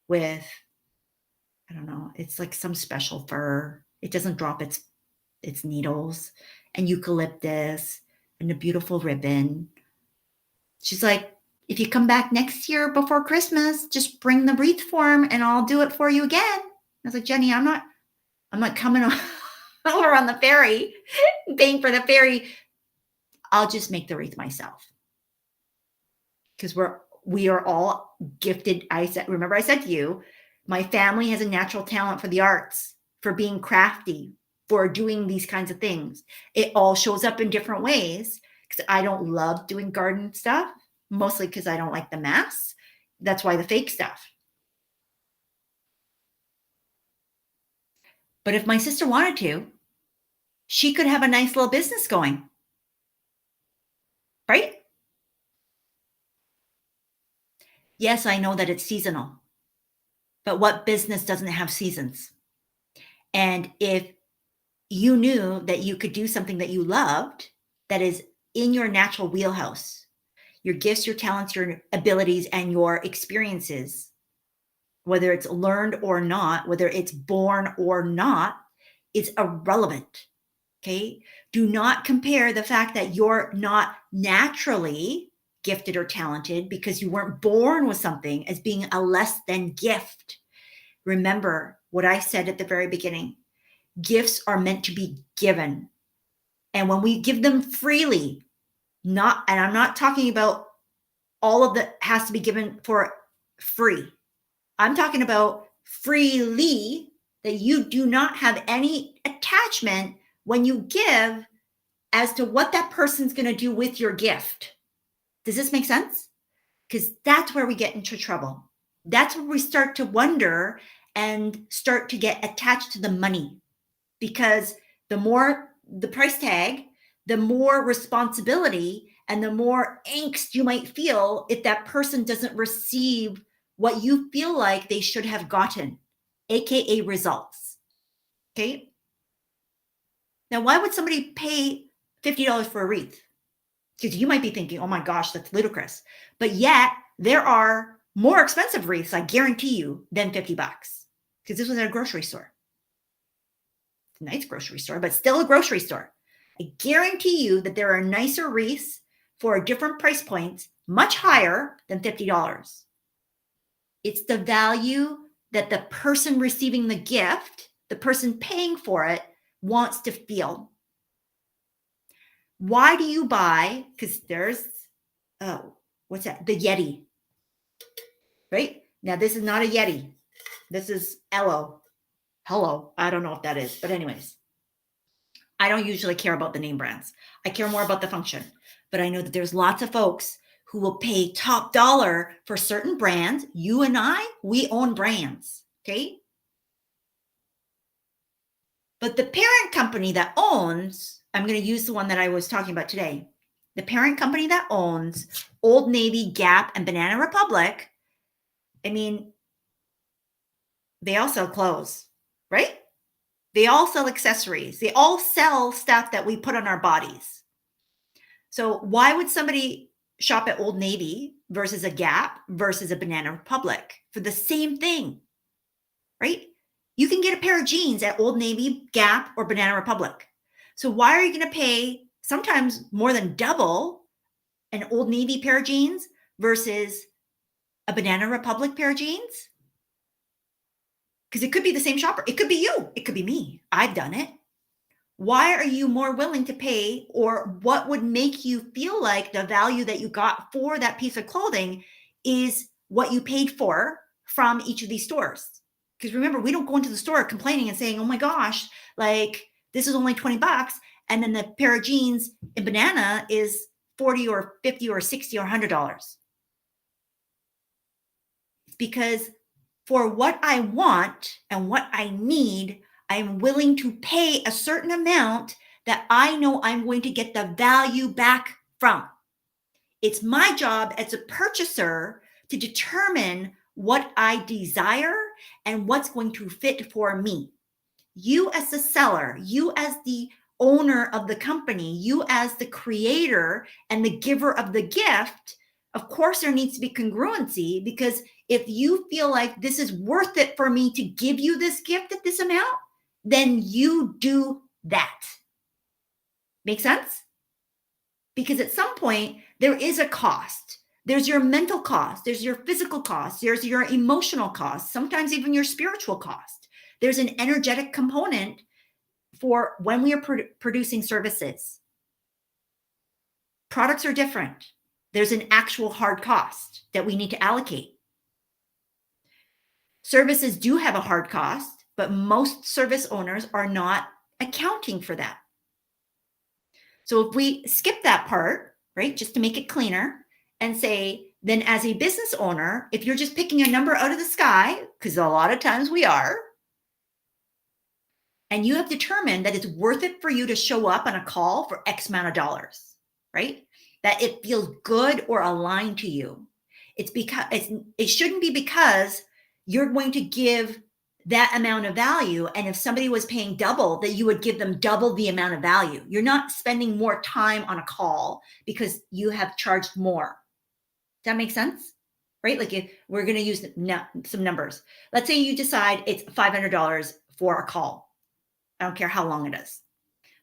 with, I don't know, it's like some special fir. It doesn't drop its needles, and eucalyptus and a beautiful ribbon. She's like, if you come back next year before Christmas, just bring the wreath form and I'll do it for you again. I was like, Jenny, I'm not coming over on the ferry, paying for the ferry. I'll just make the wreath myself. Because we are all gifted. Remember I said to you, my family has a natural talent for the arts, for being crafty, for doing these kinds of things. It all shows up in different ways because I don't love doing garden stuff, mostly because I don't like the mess. That's why the fake stuff. But if my sister wanted to, she could have a nice little business going, right? Yes, I know that it's seasonal, but what business doesn't have seasons? And if you knew that you could do something that you loved, that is in your natural wheelhouse, your gifts, your talents, your abilities, and your experiences, whether it's learned or not, whether it's born or not, it's irrelevant. Okay. Do not compare the fact that you're not naturally gifted or talented because you weren't born with something as being a less than gift. Remember what I said at the very beginning. Gifts are meant to be given. And when we give them freely, and I'm not talking about all of that has to be given for free. I'm talking about freely, that you do not have any attachment when you give as to what that person's going to do with your gift. Does this make sense? Because that's where we get into trouble. That's where we start to wonder and start to get attached to the money. Because the more the price tag, the more responsibility and the more angst you might feel if that person doesn't receive what you feel like they should have gotten, AKA results. Okay. Now, why would somebody pay $50 for a wreath? Because you might be thinking, oh my gosh, that's ludicrous. But yet there are more expensive wreaths, I guarantee you, than $50. Because this was at a grocery store. Nice grocery store, but still a grocery store. I guarantee you that there are nicer wreaths for different price points, much higher than $50. It's the value that the person receiving the gift, the person paying for it, wants to feel. Why do you buy? Because there's, what's that? The Yeti, right? Now, this is not a Yeti. This is Hello. I don't know if that is, but anyways, I don't usually care about the name brands. I care more about the function, but I know that there's lots of folks who will pay top dollar for certain brands. You and I, we own brands, okay? But the parent company that owns, I'm going to use the one that I was talking about today. The parent company that owns Old Navy, Gap, and Banana Republic, I mean, they all sell clothes, right? They all sell accessories. They all sell stuff that we put on our bodies. So why would somebody shop at Old Navy versus a Gap versus a Banana Republic for the same thing, right? You can get a pair of jeans at Old Navy, Gap, or Banana Republic. So why are you going to pay sometimes more than double an Old Navy pair of jeans versus a Banana Republic pair of jeans? Because it could be the same shopper. It could be you. It could be me. I've done it. Why are you more willing to pay, or what would make you feel like the value that you got for that piece of clothing is what you paid for from each of these stores? Because remember, we don't go into the store complaining and saying, oh my gosh, like this is only 20 bucks. And then the pair of jeans in Banana is 40 or 50 or 60 or $100. Because for what I want and what I need, I'm willing to pay a certain amount that I know I'm going to get the value back from. It's my job as a purchaser to determine what I desire and what's going to fit for me. You as the seller, you as the owner of the company, you as the creator and the giver of the gift, of course there needs to be congruency, because if you feel like this is worth it for me to give you this gift at this amount, then you do that. Make sense? Because at some point, there is a cost. There's your mental cost. There's your physical cost. There's your emotional cost, sometimes even your spiritual cost. There's an energetic component for when we are producing services. Products are different. There's an actual hard cost that we need to allocate. Services do have a hard cost, but most service owners are not accounting for that. So if we skip that part, right, just to make it cleaner, and say, then as a business owner, if you're just picking a number out of the sky, because a lot of times we are, and you have determined that it's worth it for you to show up on a call for X amount of dollars, right? That it feels good or aligned to you. It's because it shouldn't be because you're going to give that amount of value. And if somebody was paying double, that you would give them double the amount of value. You're not spending more time on a call because you have charged more. Does that make sense? Right? Like if we're going to use some numbers. Let's say you decide it's $500 for a call. I don't care how long it is.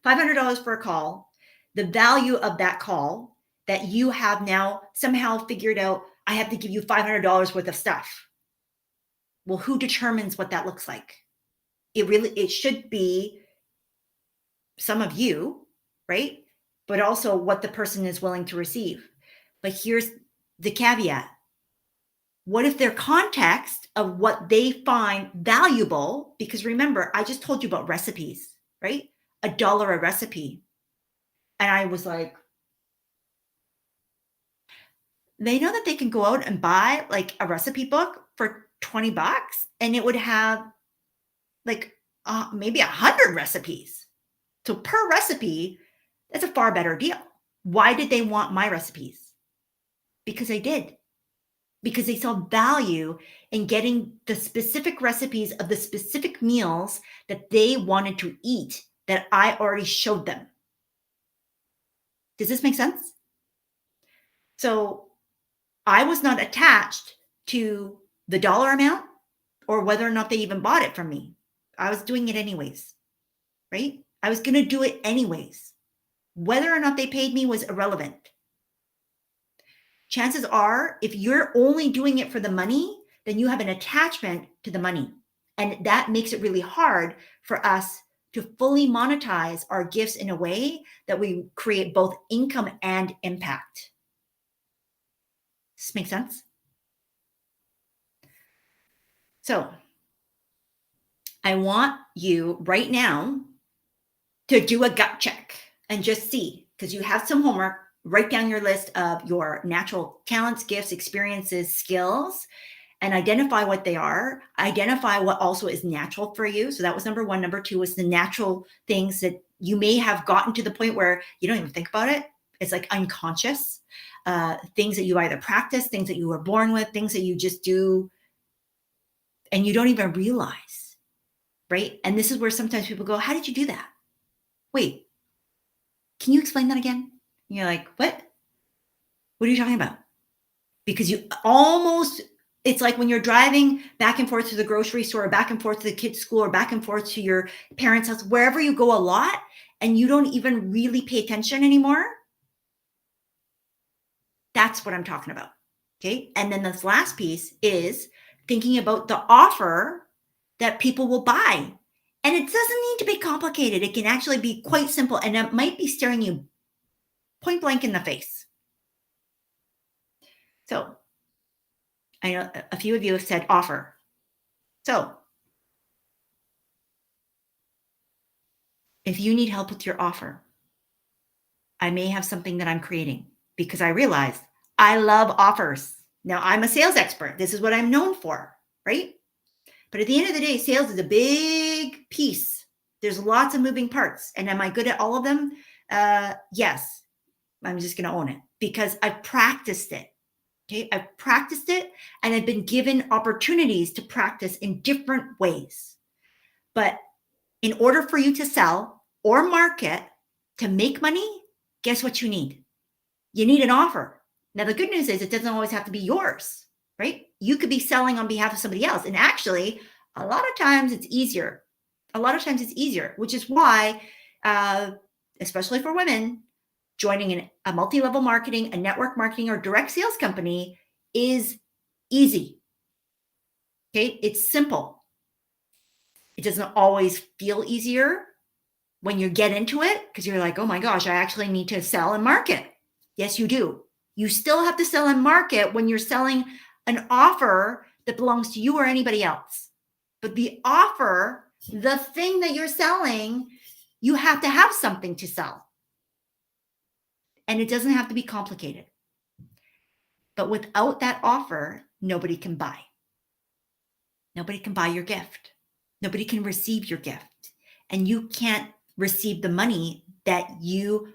$500 for a call. The value of that call that you have now somehow figured out, I have to give you $500 worth of stuff. Well, who determines what that looks like? It should be some of you, right? But also what the person is willing to receive. But here's the caveat. What if their context of what they find valuable, because remember, I just told you about recipes, right? $1 a recipe. And I was like, they know that they can go out and buy like a recipe book for 20 bucks and it would have like maybe 100 recipes. So per recipe, that's a far better deal. Why did they want my recipes? Because I did. Because they saw value in getting the specific recipes of the specific meals that they wanted to eat that I already showed them. Does this make sense? So I was not attached to the dollar amount or whether or not they even bought it from me. I was doing it anyways, right? I was going to do it anyways. Whether or not they paid me was irrelevant. Chances are, if you're only doing it for the money, then you have an attachment to the money. And that makes it really hard for us to fully monetize our gifts in a way that we create both income and impact. Does this make sense? So I want you right now to do a gut check and just see, because you have some homework. Write down your list of your natural talents, gifts, experiences, skills, and identify what they are. Identify what also is natural for you. So that was number one. Number two was the natural things that you may have gotten to the point where you don't even think about it. It's like unconscious. Things that you either practice, things that you were born with, things that you just do, and you don't even realize, right? And this is where sometimes people go, how did you do that? Wait, can you explain that again? And you're like, what? What are you talking about? because it's like when you're driving back and forth to the grocery store, or back and forth to the kids' school, or back and forth to your parents' house, wherever you go a lot, and you don't even really pay attention anymore. That's what I'm talking about. Okay. And then this last piece is thinking about the offer that people will buy. And it doesn't need to be complicated. It can actually be quite simple, and it might be staring you point blank in the face. So I know a few of you have said offer. So if you need help with your offer, I may have something that I'm creating, because I realized I love offers. Now, I'm a sales expert. This is what I'm known for, right? But at the end of the day, sales is a big piece. There's lots of moving parts. And am I good at all of them? Yes. I'm just going to own it because I've practiced it. Okay. I've practiced it, and I've been given opportunities to practice in different ways. But in order for you to sell or market to make money, guess what you need? You need an offer. Now, the good news is it doesn't always have to be yours, right? You could be selling on behalf of somebody else. And actually, a lot of times it's easier. Which is why, especially for women, joining a multi-level marketing, a network marketing, or direct sales company is easy. Okay. It's simple. It doesn't always feel easier when you get into it, because you're like, oh my gosh, I actually need to sell and market. Yes, you do. You still have to sell and market when you're selling an offer that belongs to you or anybody else. But the offer, the thing that you're selling, you have to have something to sell. And it doesn't have to be complicated. But without that offer, nobody can buy. Nobody can buy your gift. Nobody can receive your gift. And you can't receive the money that you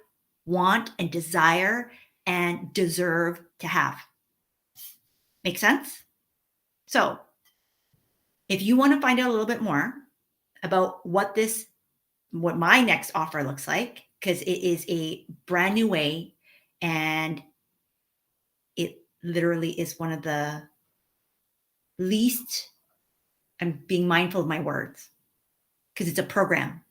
want and desire and deserve to have. Make sense? So if you want to find out a little bit more about what my next offer looks like, because it is a brand new way, and it literally is one of the least, I'm being mindful of my words, because it's a program.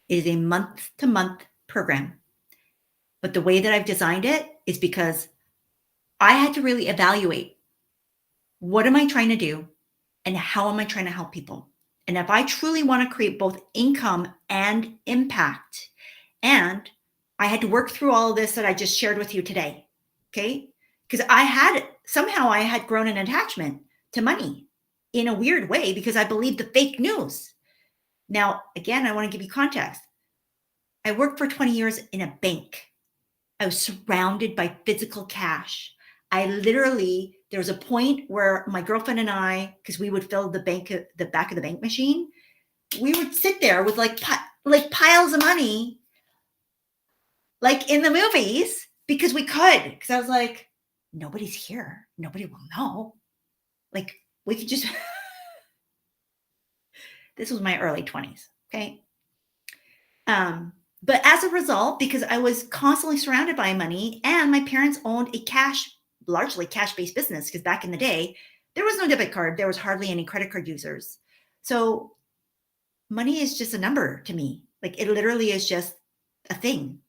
It is a month-to-month program. But the way that I've designed it is because I had to really evaluate, what am I trying to do and how am I trying to help people? And if I truly want to create both income and impact, and I had to work through all of this that I just shared with you today, okay? Because I had grown an attachment to money in a weird way, because I believed the fake news. Now, again, I want to give you context. I worked for 20 years in a bank. I was surrounded by physical cash. There was a point where my girlfriend and I, because we would fill the back of the bank machine, we would sit there with like piles of money, like in the movies, because we could. Because I was like, nobody's here. Nobody will know. Like, we could just. This was my early 20s. Okay. But as a result, because I was constantly surrounded by money, and my parents owned a largely cash-based business, because back in the day, there was no debit card. There was hardly any credit card users. So money is just a number to me. Like, it literally is just a thing.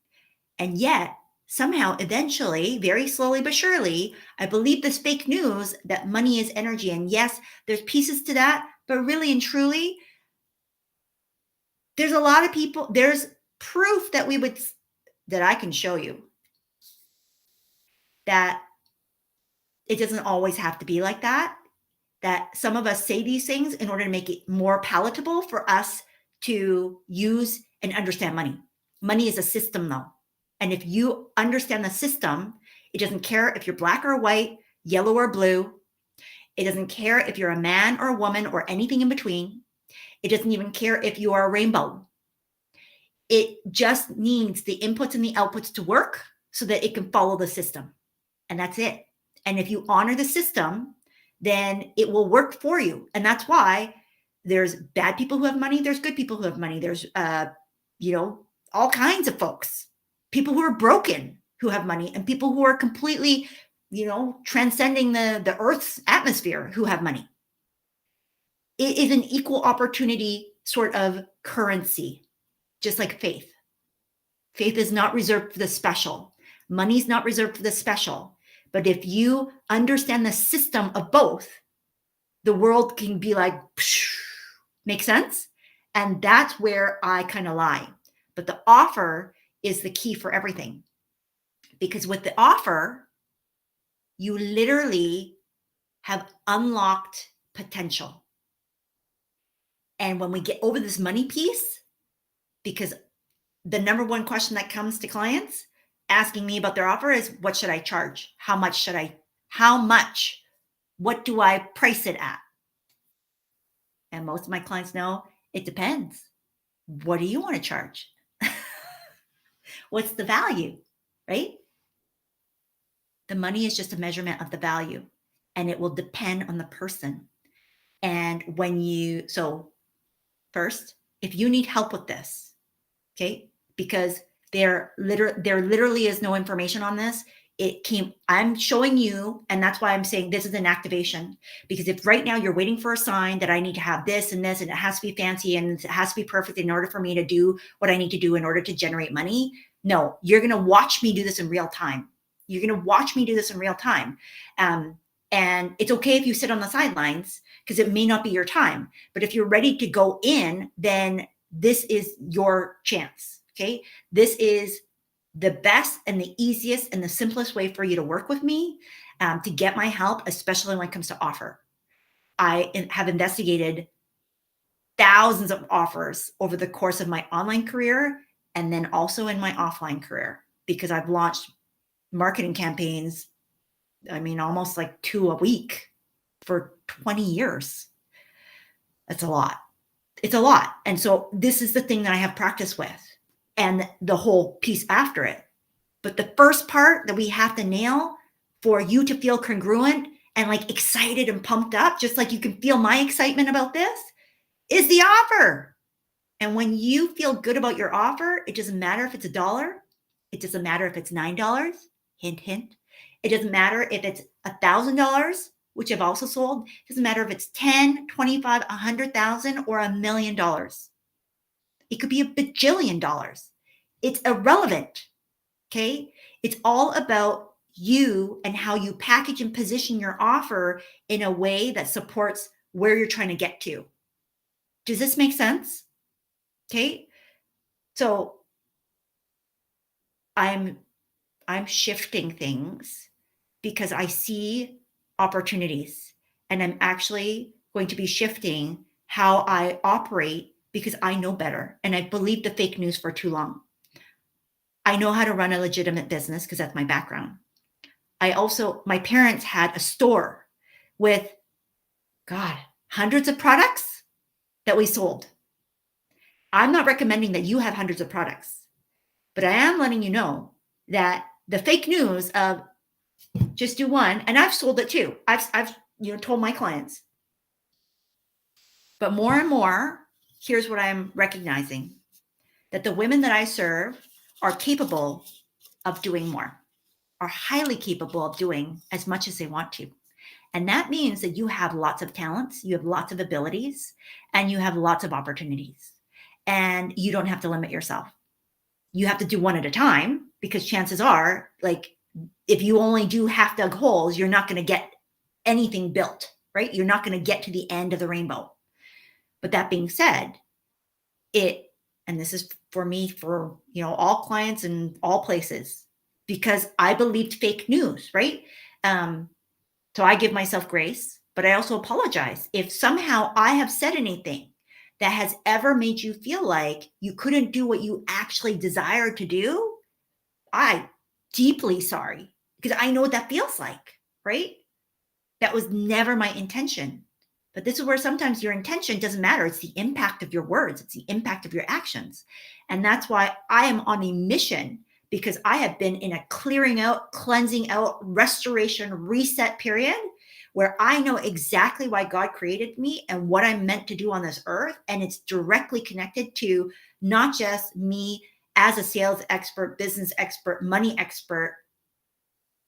And yet, somehow, eventually, very slowly but surely, I believe this fake news that money is energy. And yes, there's pieces to that, but really and truly, there's a lot of people, there's proof that I can show you that it doesn't always have to be like that, that some of us say these things in order to make it more palatable for us to use and understand money. Money is a system, though. And if you understand the system, it doesn't care if you're black or white, yellow or blue. It doesn't care if you're a man or a woman or anything in between. It doesn't even care if you are a rainbow. It just needs the inputs and the outputs to work so that it can follow the system. And that's it. And if you honor the system, then it will work for you. And that's why there's bad people who have money. There's good people who have money. There's, all kinds of folks, people who are broken who have money, and people who are completely transcending the earth's atmosphere who have money. It is an equal opportunity sort of currency, just like faith. Faith is not reserved for the special. Money is not reserved for the special. But if you understand the system of both, the world can be like, make sense? And that's where I kind of lie. But the offer is the key for everything. Because with the offer, you literally have unlocked potential. And when we get over this money piece, because the number one question that comes to clients asking me about their offer is, what should I charge? How much? What do I price it at? And most of my clients know it depends. What do you want to charge? What's the value, right? The money is just a measurement of the value, and it will depend on the person. And so first, if you need help with this, okay, because there literally is no information on this. I'm showing you, and that's why I'm saying this is an activation. Because if right now you're waiting for a sign that I need to have this and this, and it has to be fancy and it has to be perfect in order for me to do what I need to do in order to generate money, no, you're going to watch me do this in real time. And it's okay if you sit on the sidelines, because it may not be your time. But if you're ready to go in, then this is your chance. Okay. This is the best and the easiest and the simplest way for you to work with me, to get my help, especially when it comes to offer. I have investigated thousands of offers over the course of my online career, and then also in my offline career, because I've launched marketing campaigns, almost like 2 a week for 20 years. That's a lot. It's a lot. And so this is the thing that I have practice with, and the whole piece after it. But the first part that we have to nail for you to feel congruent and like excited and pumped up, just like you can feel my excitement about this, is the offer. And when you feel good about your offer, it doesn't matter if it's $1. It doesn't matter if it's $9. Hint, hint. It doesn't matter if it's $1,000, which I've also sold. It doesn't matter if it's 10, 25, 100,000 or $1 million. It could be $1 bajillion. It's irrelevant. Okay. It's all about you and how you package and position your offer in a way that supports where you're trying to get to. Does this make sense? Okay. So I'm shifting things because I see opportunities, and I'm actually going to be shifting how I operate because I know better, and I've believed the fake news for too long. I know how to run a legitimate business because that's my background. My parents had a store with, hundreds of products that we sold. I'm not recommending that you have hundreds of products, but I am letting you know that the fake news of just do one, and I've sold it too. I've told my clients. But more and more, here's what I'm recognizing, that the women that I serve are capable of doing more, are highly capable of doing as much as they want to. And that means that you have lots of talents, you have lots of abilities, and you have lots of opportunities. And you don't have to limit yourself. You have to do one at a time, because chances are, like, if you only do half dug holes, you're not going to get anything built, right? You're not going to get to the end of the rainbow. But that being said, and this is for me, for, all clients in all places, because I believed fake news, right? So I give myself grace, but I also apologize if somehow I have said anything that has ever made you feel like you couldn't do what you actually desired to do. I'm deeply sorry, because I know what that feels like, right? That was never my intention. But this is where sometimes your intention doesn't matter. It's the impact of your words. It's the impact of your actions. And that's why I am on a mission, because I have been in a clearing out, cleansing out, restoration, reset period where I know exactly why God created me and what I'm meant to do on this earth. And it's directly connected to not just me as a sales expert, business expert, money expert,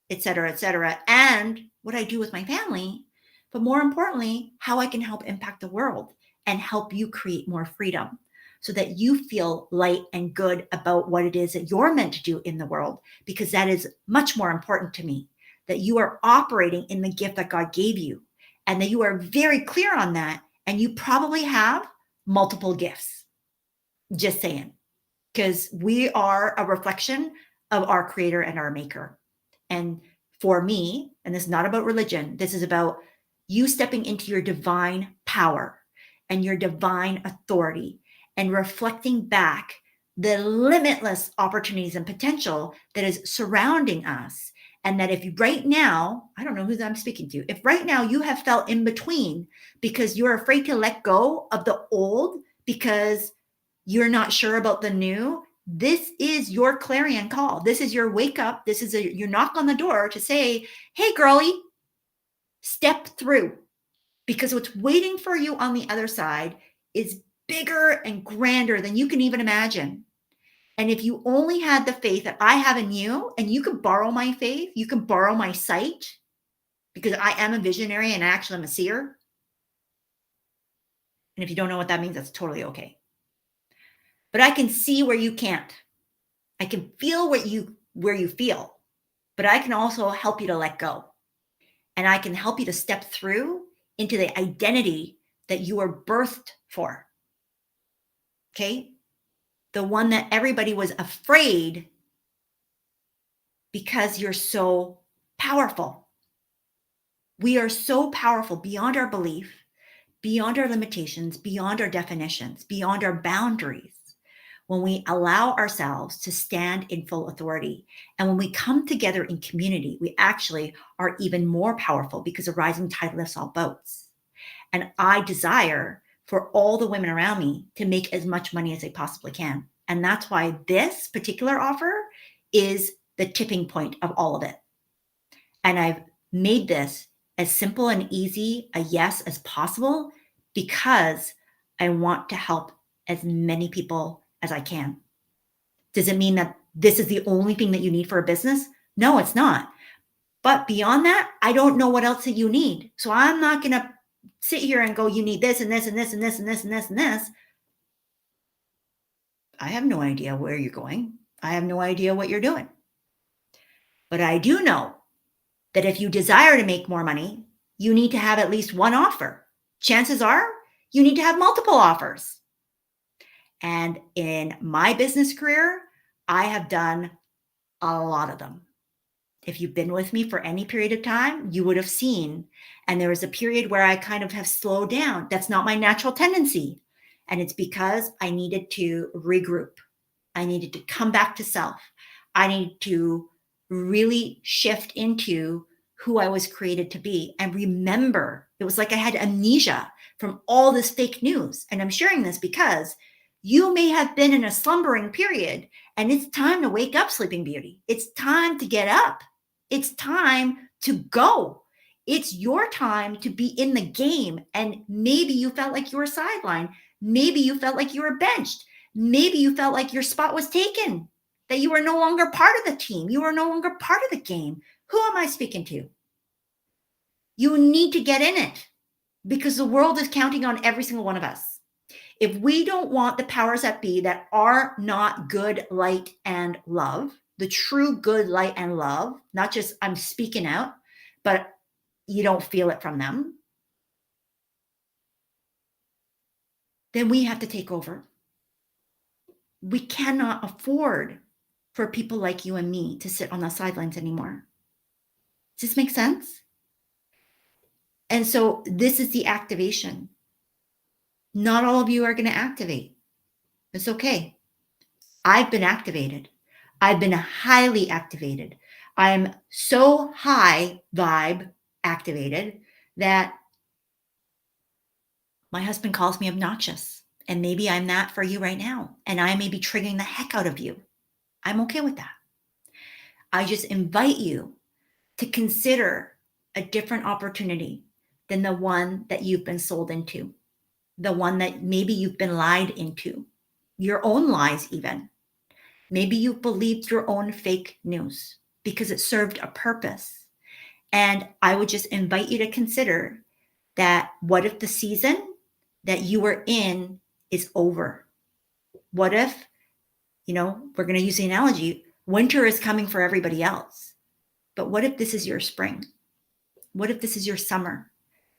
et cetera, and what I do with my family, but more importantly, how I can help impact the world and help you create more freedom so that you feel light and good about what it is that you're meant to do in the world, because that is much more important to me, that you are operating in the gift that God gave you and that you are very clear on that. And you probably have multiple gifts. Just saying, because we are a reflection of our creator and our maker. And for me, and this is not about religion, this is about you stepping into your divine power and your divine authority and reflecting back the limitless opportunities and potential that is surrounding us. And that if you right now, I don't know who I'm speaking to, if right now you have felt in between because you're afraid to let go of the old because you're not sure about the new, this is your clarion call. This is your wake up. This is your knock on the door to say, hey, girlie, step through, because what's waiting for you on the other side is bigger and grander than you can even imagine. And if you only had the faith that I have in you, and you can borrow my faith, you can borrow my sight, because I am a visionary and actually I'm a seer. And if you don't know what that means, that's totally okay. But I can see where you can't. I can feel where you feel, but I can also help you to let go. And I can help you to step through into the identity that you were birthed for. Okay? The one that everybody was afraid because you're so powerful. We are so powerful beyond our belief, beyond our limitations, beyond our definitions, beyond our boundaries, when we allow ourselves to stand in full authority. And when we come together in community, we actually are even more powerful, because a rising tide lifts all boats. And I desire for all the women around me to make as much money as they possibly can. And that's why this particular offer is the tipping point of all of it. And I've made this as simple and easy a yes as possible, because I want to help as many people as I can. Does it mean that this is the only thing that you need for a business? No, it's not. But beyond that, I don't know what else that you need. So I'm not going to sit here and go, you need this and this and this and this and this and this and this. I have no idea where you're going. I have no idea what you're doing. But I do know that if you desire to make more money, you need to have at least one offer. Chances are you need to have multiple offers. And in my business career, I have done a lot of them. If you've been with me for any period of time, you would have seen. And there was a period where I kind of have slowed down. That's not my natural tendency. And it's because I needed to regroup. I needed to come back to self. I needed to really shift into who I was created to be and remember. It was like I had amnesia from all this fake news. And I'm sharing this because you may have been in a slumbering period, and it's time to wake up, Sleeping Beauty. It's time to get up. It's time to go. It's your time to be in the game. And maybe you felt like you were sidelined. Maybe you felt like you were benched. Maybe you felt like your spot was taken, that you were no longer part of the team. You were no longer part of the game. Who am I speaking to? You need to get in it, because the world is counting on every single one of us. If we don't want the powers that be that are not good, light, and love, the true good, light, and love, not just I'm speaking out, but you don't feel it from them, then we have to take over. We cannot afford for people like you and me to sit on the sidelines anymore. Does this make sense? And so this is the activation. Not all of you are going to activate. It's okay. I've been activated. I've been highly activated. I'm so high vibe activated that my husband calls me obnoxious. And maybe I'm that for you right now. And I may be triggering the heck out of you. I'm okay with that. I just invite you to consider a different opportunity than the one that you've been sold into, the one that maybe you've been lied into, your own lies even. Maybe you've believed your own fake news, because it served a purpose. And I would just invite you to consider that what if the season that you were in is over? What if, we're going to use the analogy, winter is coming for everybody else. But what if this is your spring? What if this is your summer?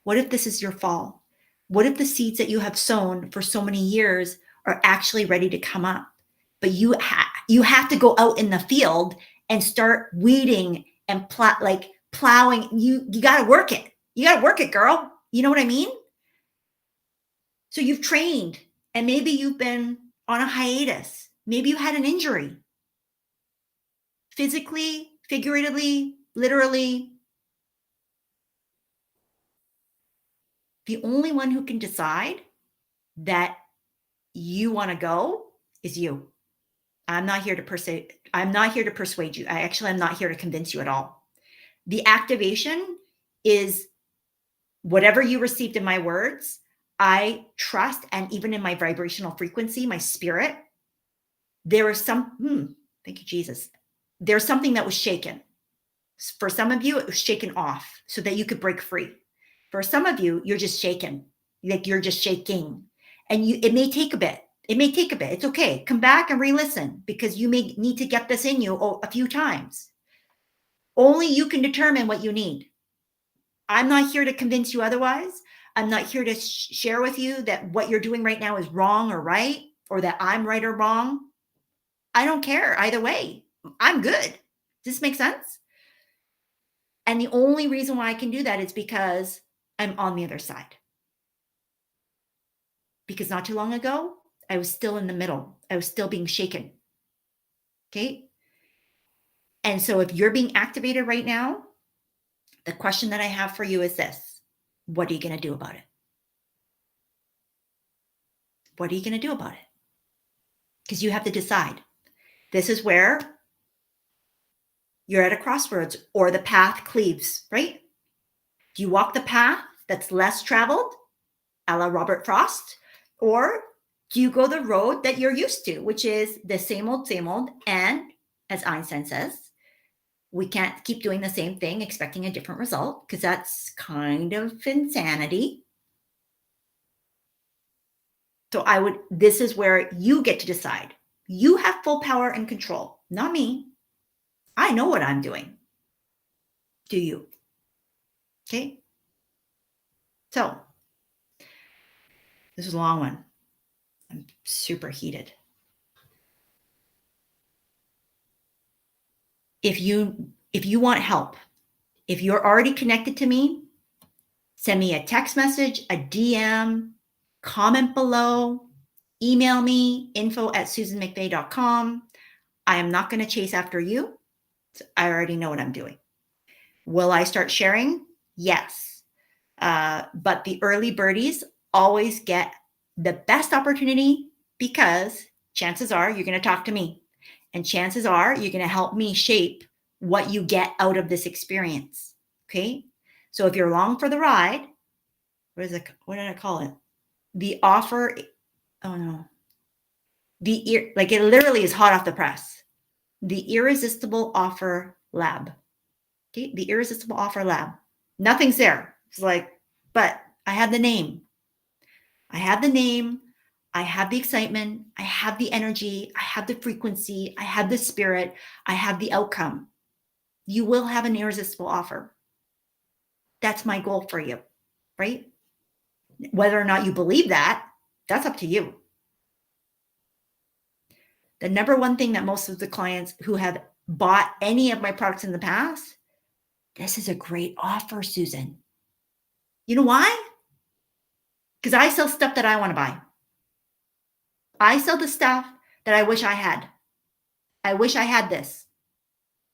What if this is your fall? What if the seeds that you have sown for so many years are actually ready to come up? But you have to go out in the field and start weeding and plowing. You got to work it. You got to work it, girl. You know what I mean? So you've trained, and maybe you've been on a hiatus. Maybe you had an injury. Physically, figuratively, literally. The only one who can decide that you want to go is you. I'm not here to persuade you. I'm not here to convince you at all. The activation is whatever you received in my words. I trust, and even in my vibrational frequency, my spirit, there was thank you, Jesus. There's something that was shaken. For some of you, it was shaken off so that you could break free. For some of you, you're just shaken, like you're just shaking. And it may take a bit. It's okay. Come back and re-listen, because you may need to get this in you a few times. Only you can determine what you need. I'm not here to convince you otherwise. I'm not here to share with you that what you're doing right now is wrong or right, or that I'm right or wrong. I don't care either way. I'm good. Does this make sense? And the only reason why I can do that is because I'm on the other side. Because not too long ago, I was still in the middle. I was still being shaken. Okay. And so if you're being activated right now, the question that I have for you is this: what are you going to do about it? What are you going to do about it? Because you have to decide. This is where you're at a crossroads, or the path cleaves, right? Do you walk the path that's less traveled, a la Robert Frost, or do you go the road that you're used to, which is the same old, and as Einstein says, we can't keep doing the same thing expecting a different result, because that's kind of insanity. So this is where you get to decide. You have full power and control, not me. I know what I'm doing. Do you? Okay. So this is a long one. I'm super heated. If you want help, if you're already connected to me, send me a text message, a DM, comment below, email me, info@susanmcveigh.com. I am not going to chase after you. I already know what I'm doing. Will I start sharing? Yes. But the early birdies always get the best opportunity, because chances are you're going to talk to me, and chances are you're going to help me shape what you get out of this experience. Okay. So if you're along for the ride, what did I call it? The offer. Oh no. It literally is hot off the press. The Irresistible Offer Lab. Okay. The Irresistible Offer Lab. Nothing's there. It's but I have the name. I have the excitement. I have the energy. I have the frequency. I have the spirit. I have the outcome. You will have an irresistible offer. That's my goal for you, right? Whether or not you believe that, that's up to you. The number one thing that most of the clients who have bought any of my products in the past, this is a great offer, Susan. You know why? Because I sell stuff that I want to buy. I sell the stuff that I wish I had. I wish I had this.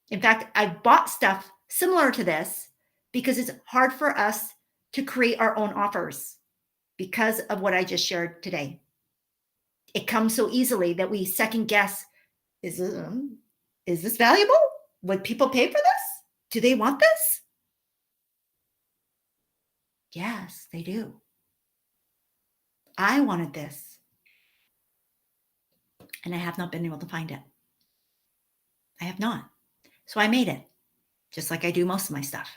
In fact, I've bought stuff similar to this because it's hard for us to create our own offers because of what I just shared today. It comes so easily that we second guess, is this valuable? Would people pay for this? Do they want this? Yes, they do. I wanted this, and I have not been able to find it. I have not. So I made it, just like I do most of my stuff.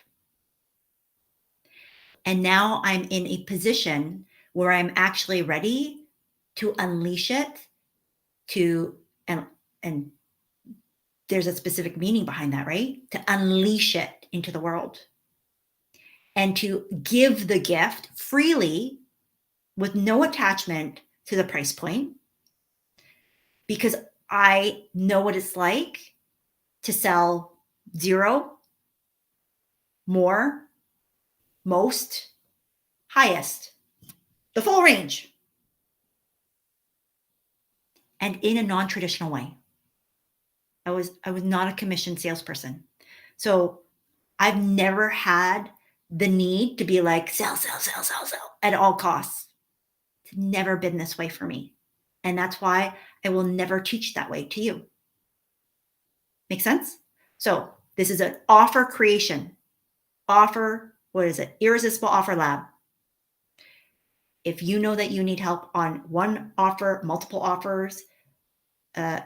And now I'm in a position where I'm actually ready to unleash it to and there's a specific meaning behind that, right? To unleash it into the world and to give the gift freely with no attachment to the price point, because I know what it's like to sell zero, more, most, highest, the full range, and in a non-traditional way. I was not a commissioned salesperson. So I've never had the need to be like sell, sell, sell, sell, sell at all costs. It's never been this way for me. And that's why I will never teach that way to you. Make sense? So this is an offer creation. Offer, what is it? Irresistible Offer Lab. If you know that you need help on one offer, multiple offers,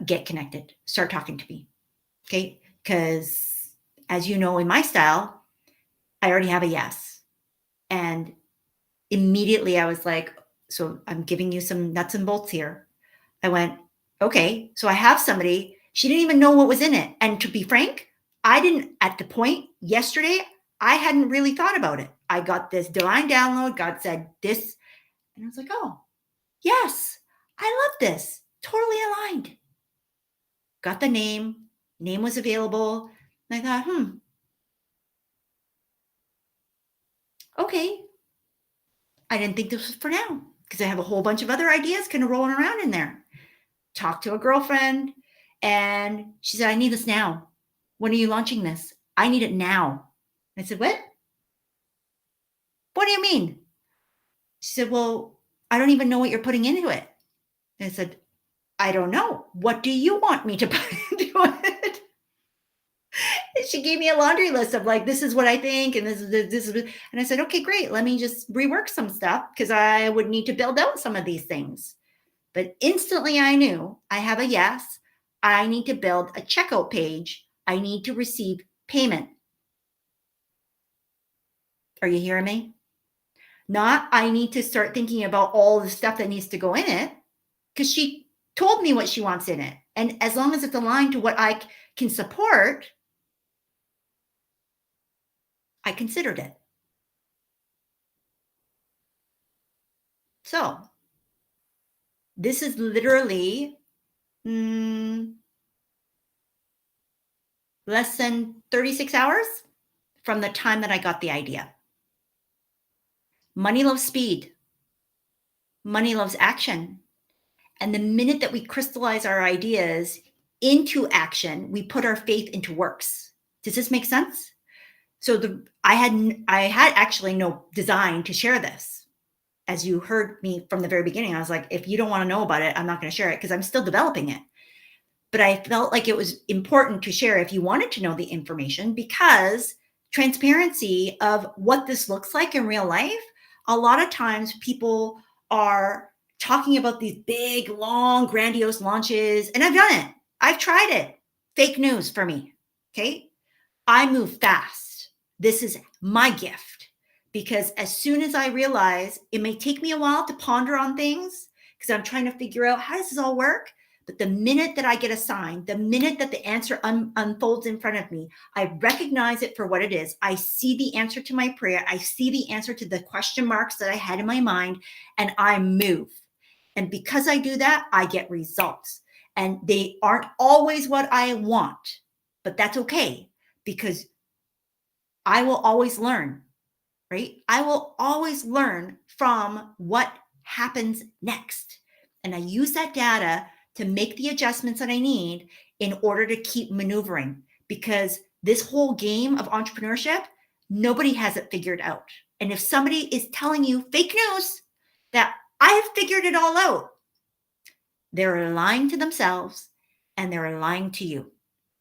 get connected. Start talking to me. Okay? Because as you know, in my style, I already have a yes. And immediately I was like, so I'm giving you some nuts and bolts here. I went, okay, so I have somebody, she didn't even know what was in it. And to be frank, I didn't, at the point yesterday, I hadn't really thought about it. I got this divine download. God said this. And I was like, oh, yes, I love this. Totally aligned. Got the name was available. And I thought, okay. I didn't think this was for now because I have a whole bunch of other ideas kind of rolling around in there. Talked to a girlfriend and she said, I need this now. When are you launching this? I need it now. I said, what? What do you mean? She said, well, I don't even know what you're putting into it. And I said, I don't know. What do you want me to put into it? And she gave me a laundry list of like, this is what I think. And this is, and I said, okay, great. Let me just rework some stuff because I would need to build out some of these things. But instantly I knew I have a yes. I need to build a checkout page. I need to receive payment. Are you hearing me? Not I need to start thinking about all the stuff that needs to go in it, because she told me what she wants in it. And as long as it's aligned to what I can support, I considered it. So this is literally less than 36 hours from the time that I got the idea. Money loves speed. Money loves action. And the minute that we crystallize our ideas into action, we put our faith into works. Does this make sense? So I had actually no design to share this. As you heard me from the very beginning, I was like, if you don't want to know about it, I'm not going to share it because I'm still developing it. But I felt like it was important to share if you wanted to know the information, because transparency of what this looks like in real life, a lot of times people are talking about these big, long, grandiose launches, and I've done it. I've tried it. Fake news for me. Okay. I move fast. This is my gift, because as soon as I realize it may take me a while to ponder on things because I'm trying to figure out how does this all work. But the minute that I get a sign, the minute that the answer unfolds in front of me, I recognize it for what it is. I see the answer to my prayer. I see the answer to the question marks that I had in my mind, and I move. And because I do that, I get results. And they aren't always what I want, but that's okay, because I will always learn, right? I will always learn from what happens next. And I use that data to make the adjustments that I need in order to keep maneuvering, because this whole game of entrepreneurship, nobody has it figured out. And if somebody is telling you fake news that I have figured it all out, they're lying to themselves and they're lying to you,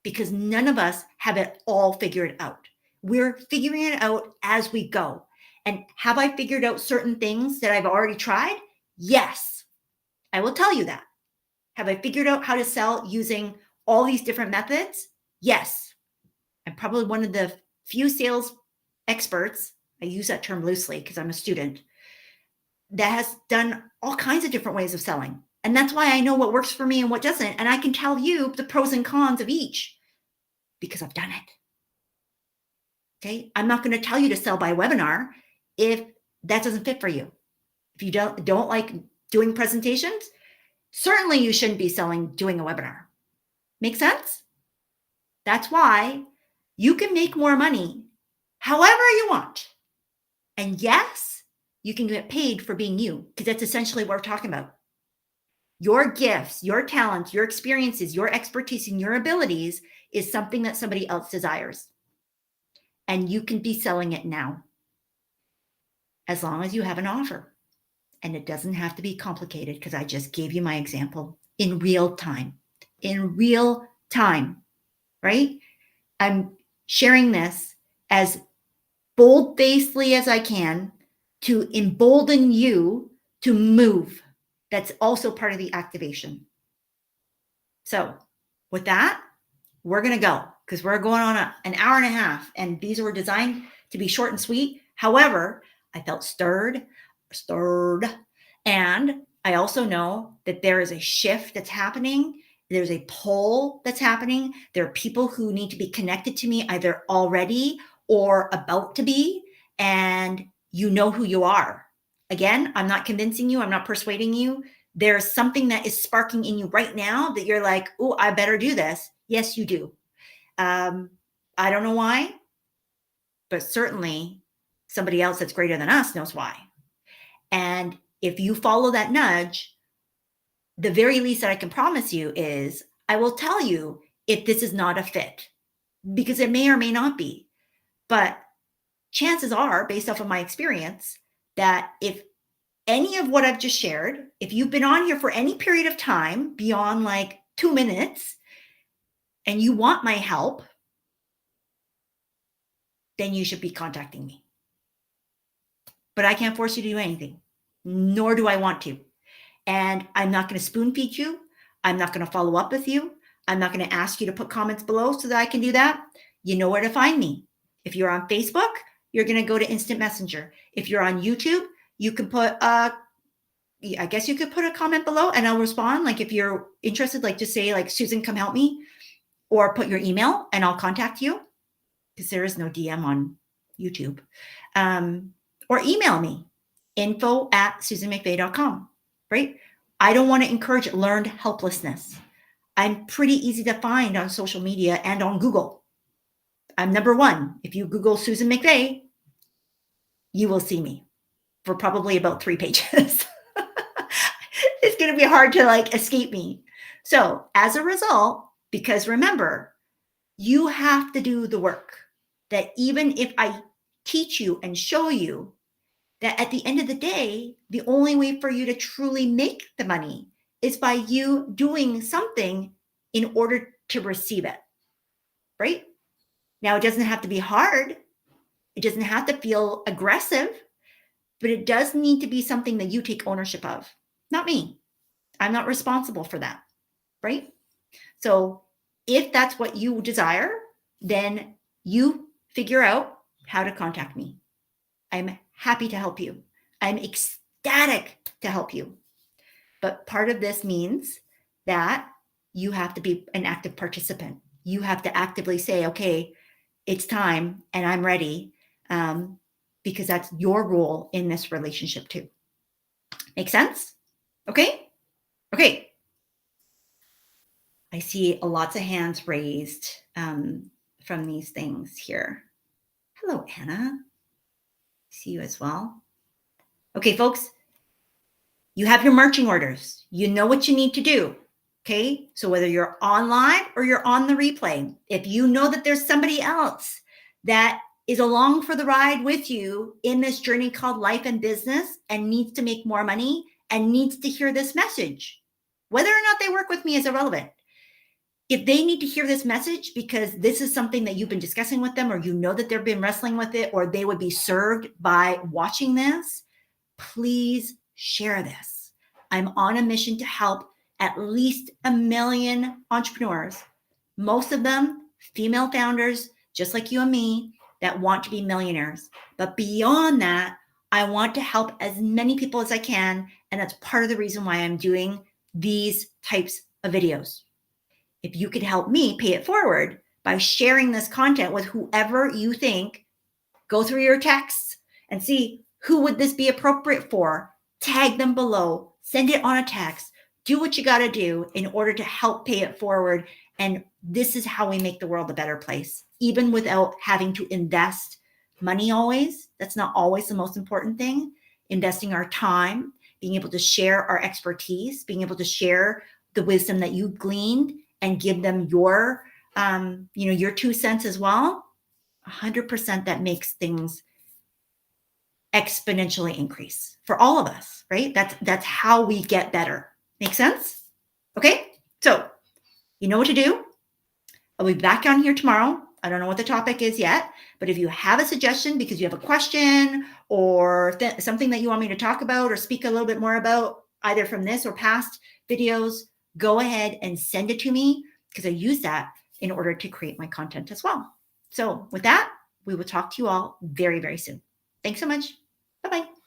because none of us have it all figured out. We're figuring it out as we go. And have I figured out certain things that I've already tried? Yes, I will tell you that. Have I figured out how to sell using all these different methods? Yes. I'm probably one of the few sales experts, I use that term loosely because I'm a student, that has done all kinds of different ways of selling. And that's why I know what works for me and what doesn't. And I can tell you the pros and cons of each because I've done it. Okay. I'm not going to tell you to sell by webinar if that doesn't fit for you. If you don't like doing presentations, certainly you shouldn't be doing a webinar. Make sense? That's why you can make more money however you want. And yes, you can get paid for being you, because that's essentially what we're talking about. Your gifts, your talents, your experiences, your expertise, and your abilities is something that somebody else desires. And you can be selling it now, as long as you have an offer. And it doesn't have to be complicated, because I just gave you my example in real time. In real time, right? I'm sharing this as bold-facedly as I can to embolden you to move. That's also part of the activation. So with that, we're going to go, because we're going on an hour and a half, and these were designed to be short and sweet. However, I felt stirred, and I also know that there is a shift that's happening. There's a pull that's happening. There are people who need to be connected to me either already or about to be, and you know who you are. Again, I'm not convincing you. I'm not persuading you. There's something that is sparking in you right now that you're like, oh, I better do this. Yes, you do. I don't know why, but certainly somebody else that's greater than us knows why. And if you follow that nudge, the very least that I can promise you is I will tell you if this is not a fit, because it may or may not be. But chances are, based off of my experience, that if any of what I've just shared, if you've been on here for any period of time beyond like 2 minutes and you want my help, then you should be contacting me. But I can't force you to do anything, nor do I want to. And I'm not going to spoon feed you. I'm not going to follow up with you. I'm not going to ask you to put comments below so that I can do that. You know where to find me. If you're on Facebook, you're going to go to Instant Messenger. If you're on YouTube, you can put I guess you could put a comment below and I'll respond. Like if you're interested, like just say like, Susan, come help me, or put your email and I'll contact you, because there is no DM on YouTube. Or email me, info@susanmcveigh.com, right? I don't want to encourage learned helplessness. I'm pretty easy to find on social media and on Google. I'm number one. If you Google Susan McVeigh, you will see me for probably about 3 pages. It's going to be hard to like escape me. So as a result, because remember, you have to do the work, that even if I teach you and show you, that at the end of the day, the only way for you to truly make the money is by you doing something in order to receive it, right? Now, it doesn't have to be hard. It doesn't have to feel aggressive, but it does need to be something that you take ownership of, not me. I'm not responsible for that, right? So if that's what you desire, then you figure out how to contact me. I'm happy to help you. I'm ecstatic to help you. But part of this means that you have to be an active participant. You have to actively say, okay, it's time and I'm ready, because that's your role in this relationship too. Make sense? Okay. I see lots of hands raised from these things here. Hello, Anna. See you as well. Okay, folks, you have your marching orders. You know what you need to do. Okay, so whether you're on live or you're on the replay, if you know that there's somebody else that is along for the ride with you in this journey called life and business and needs to make more money and needs to hear this message, whether or not they work with me is irrelevant. If they need to hear this message because this is something that you've been discussing with them, or you know that they've been wrestling with it, or they would be served by watching this, please share this. I'm on a mission to help at least 1 million entrepreneurs, most of them female founders just like you and me, that want to be millionaires. But beyond that, I want to help as many people as I can. And that's part of the reason why I'm doing these types of videos. If you could help me pay it forward by sharing this content with whoever you think, go through your texts and see who would this be appropriate for. Tag them below, send it on a text, do what you got to do in order to help pay it forward. And this is how we make the world a better place, even without having to invest money always. That's not always the most important thing. Investing our time, being able to share our expertise, being able to share the wisdom that you've gleaned and give them your, your 2 cents as well. 100% that makes things exponentially increase for all of us, right? That's how we get better. Make sense? Okay. So you know what to do. I'll be back on here tomorrow. I don't know what the topic is yet, but if you have a suggestion because you have a question or something that you want me to talk about or speak a little bit more about, either from this or past videos, go ahead and send it to me because I use that in order to create my content as well. So with that, we will talk to you all very, very soon. Thanks so much. Bye-bye.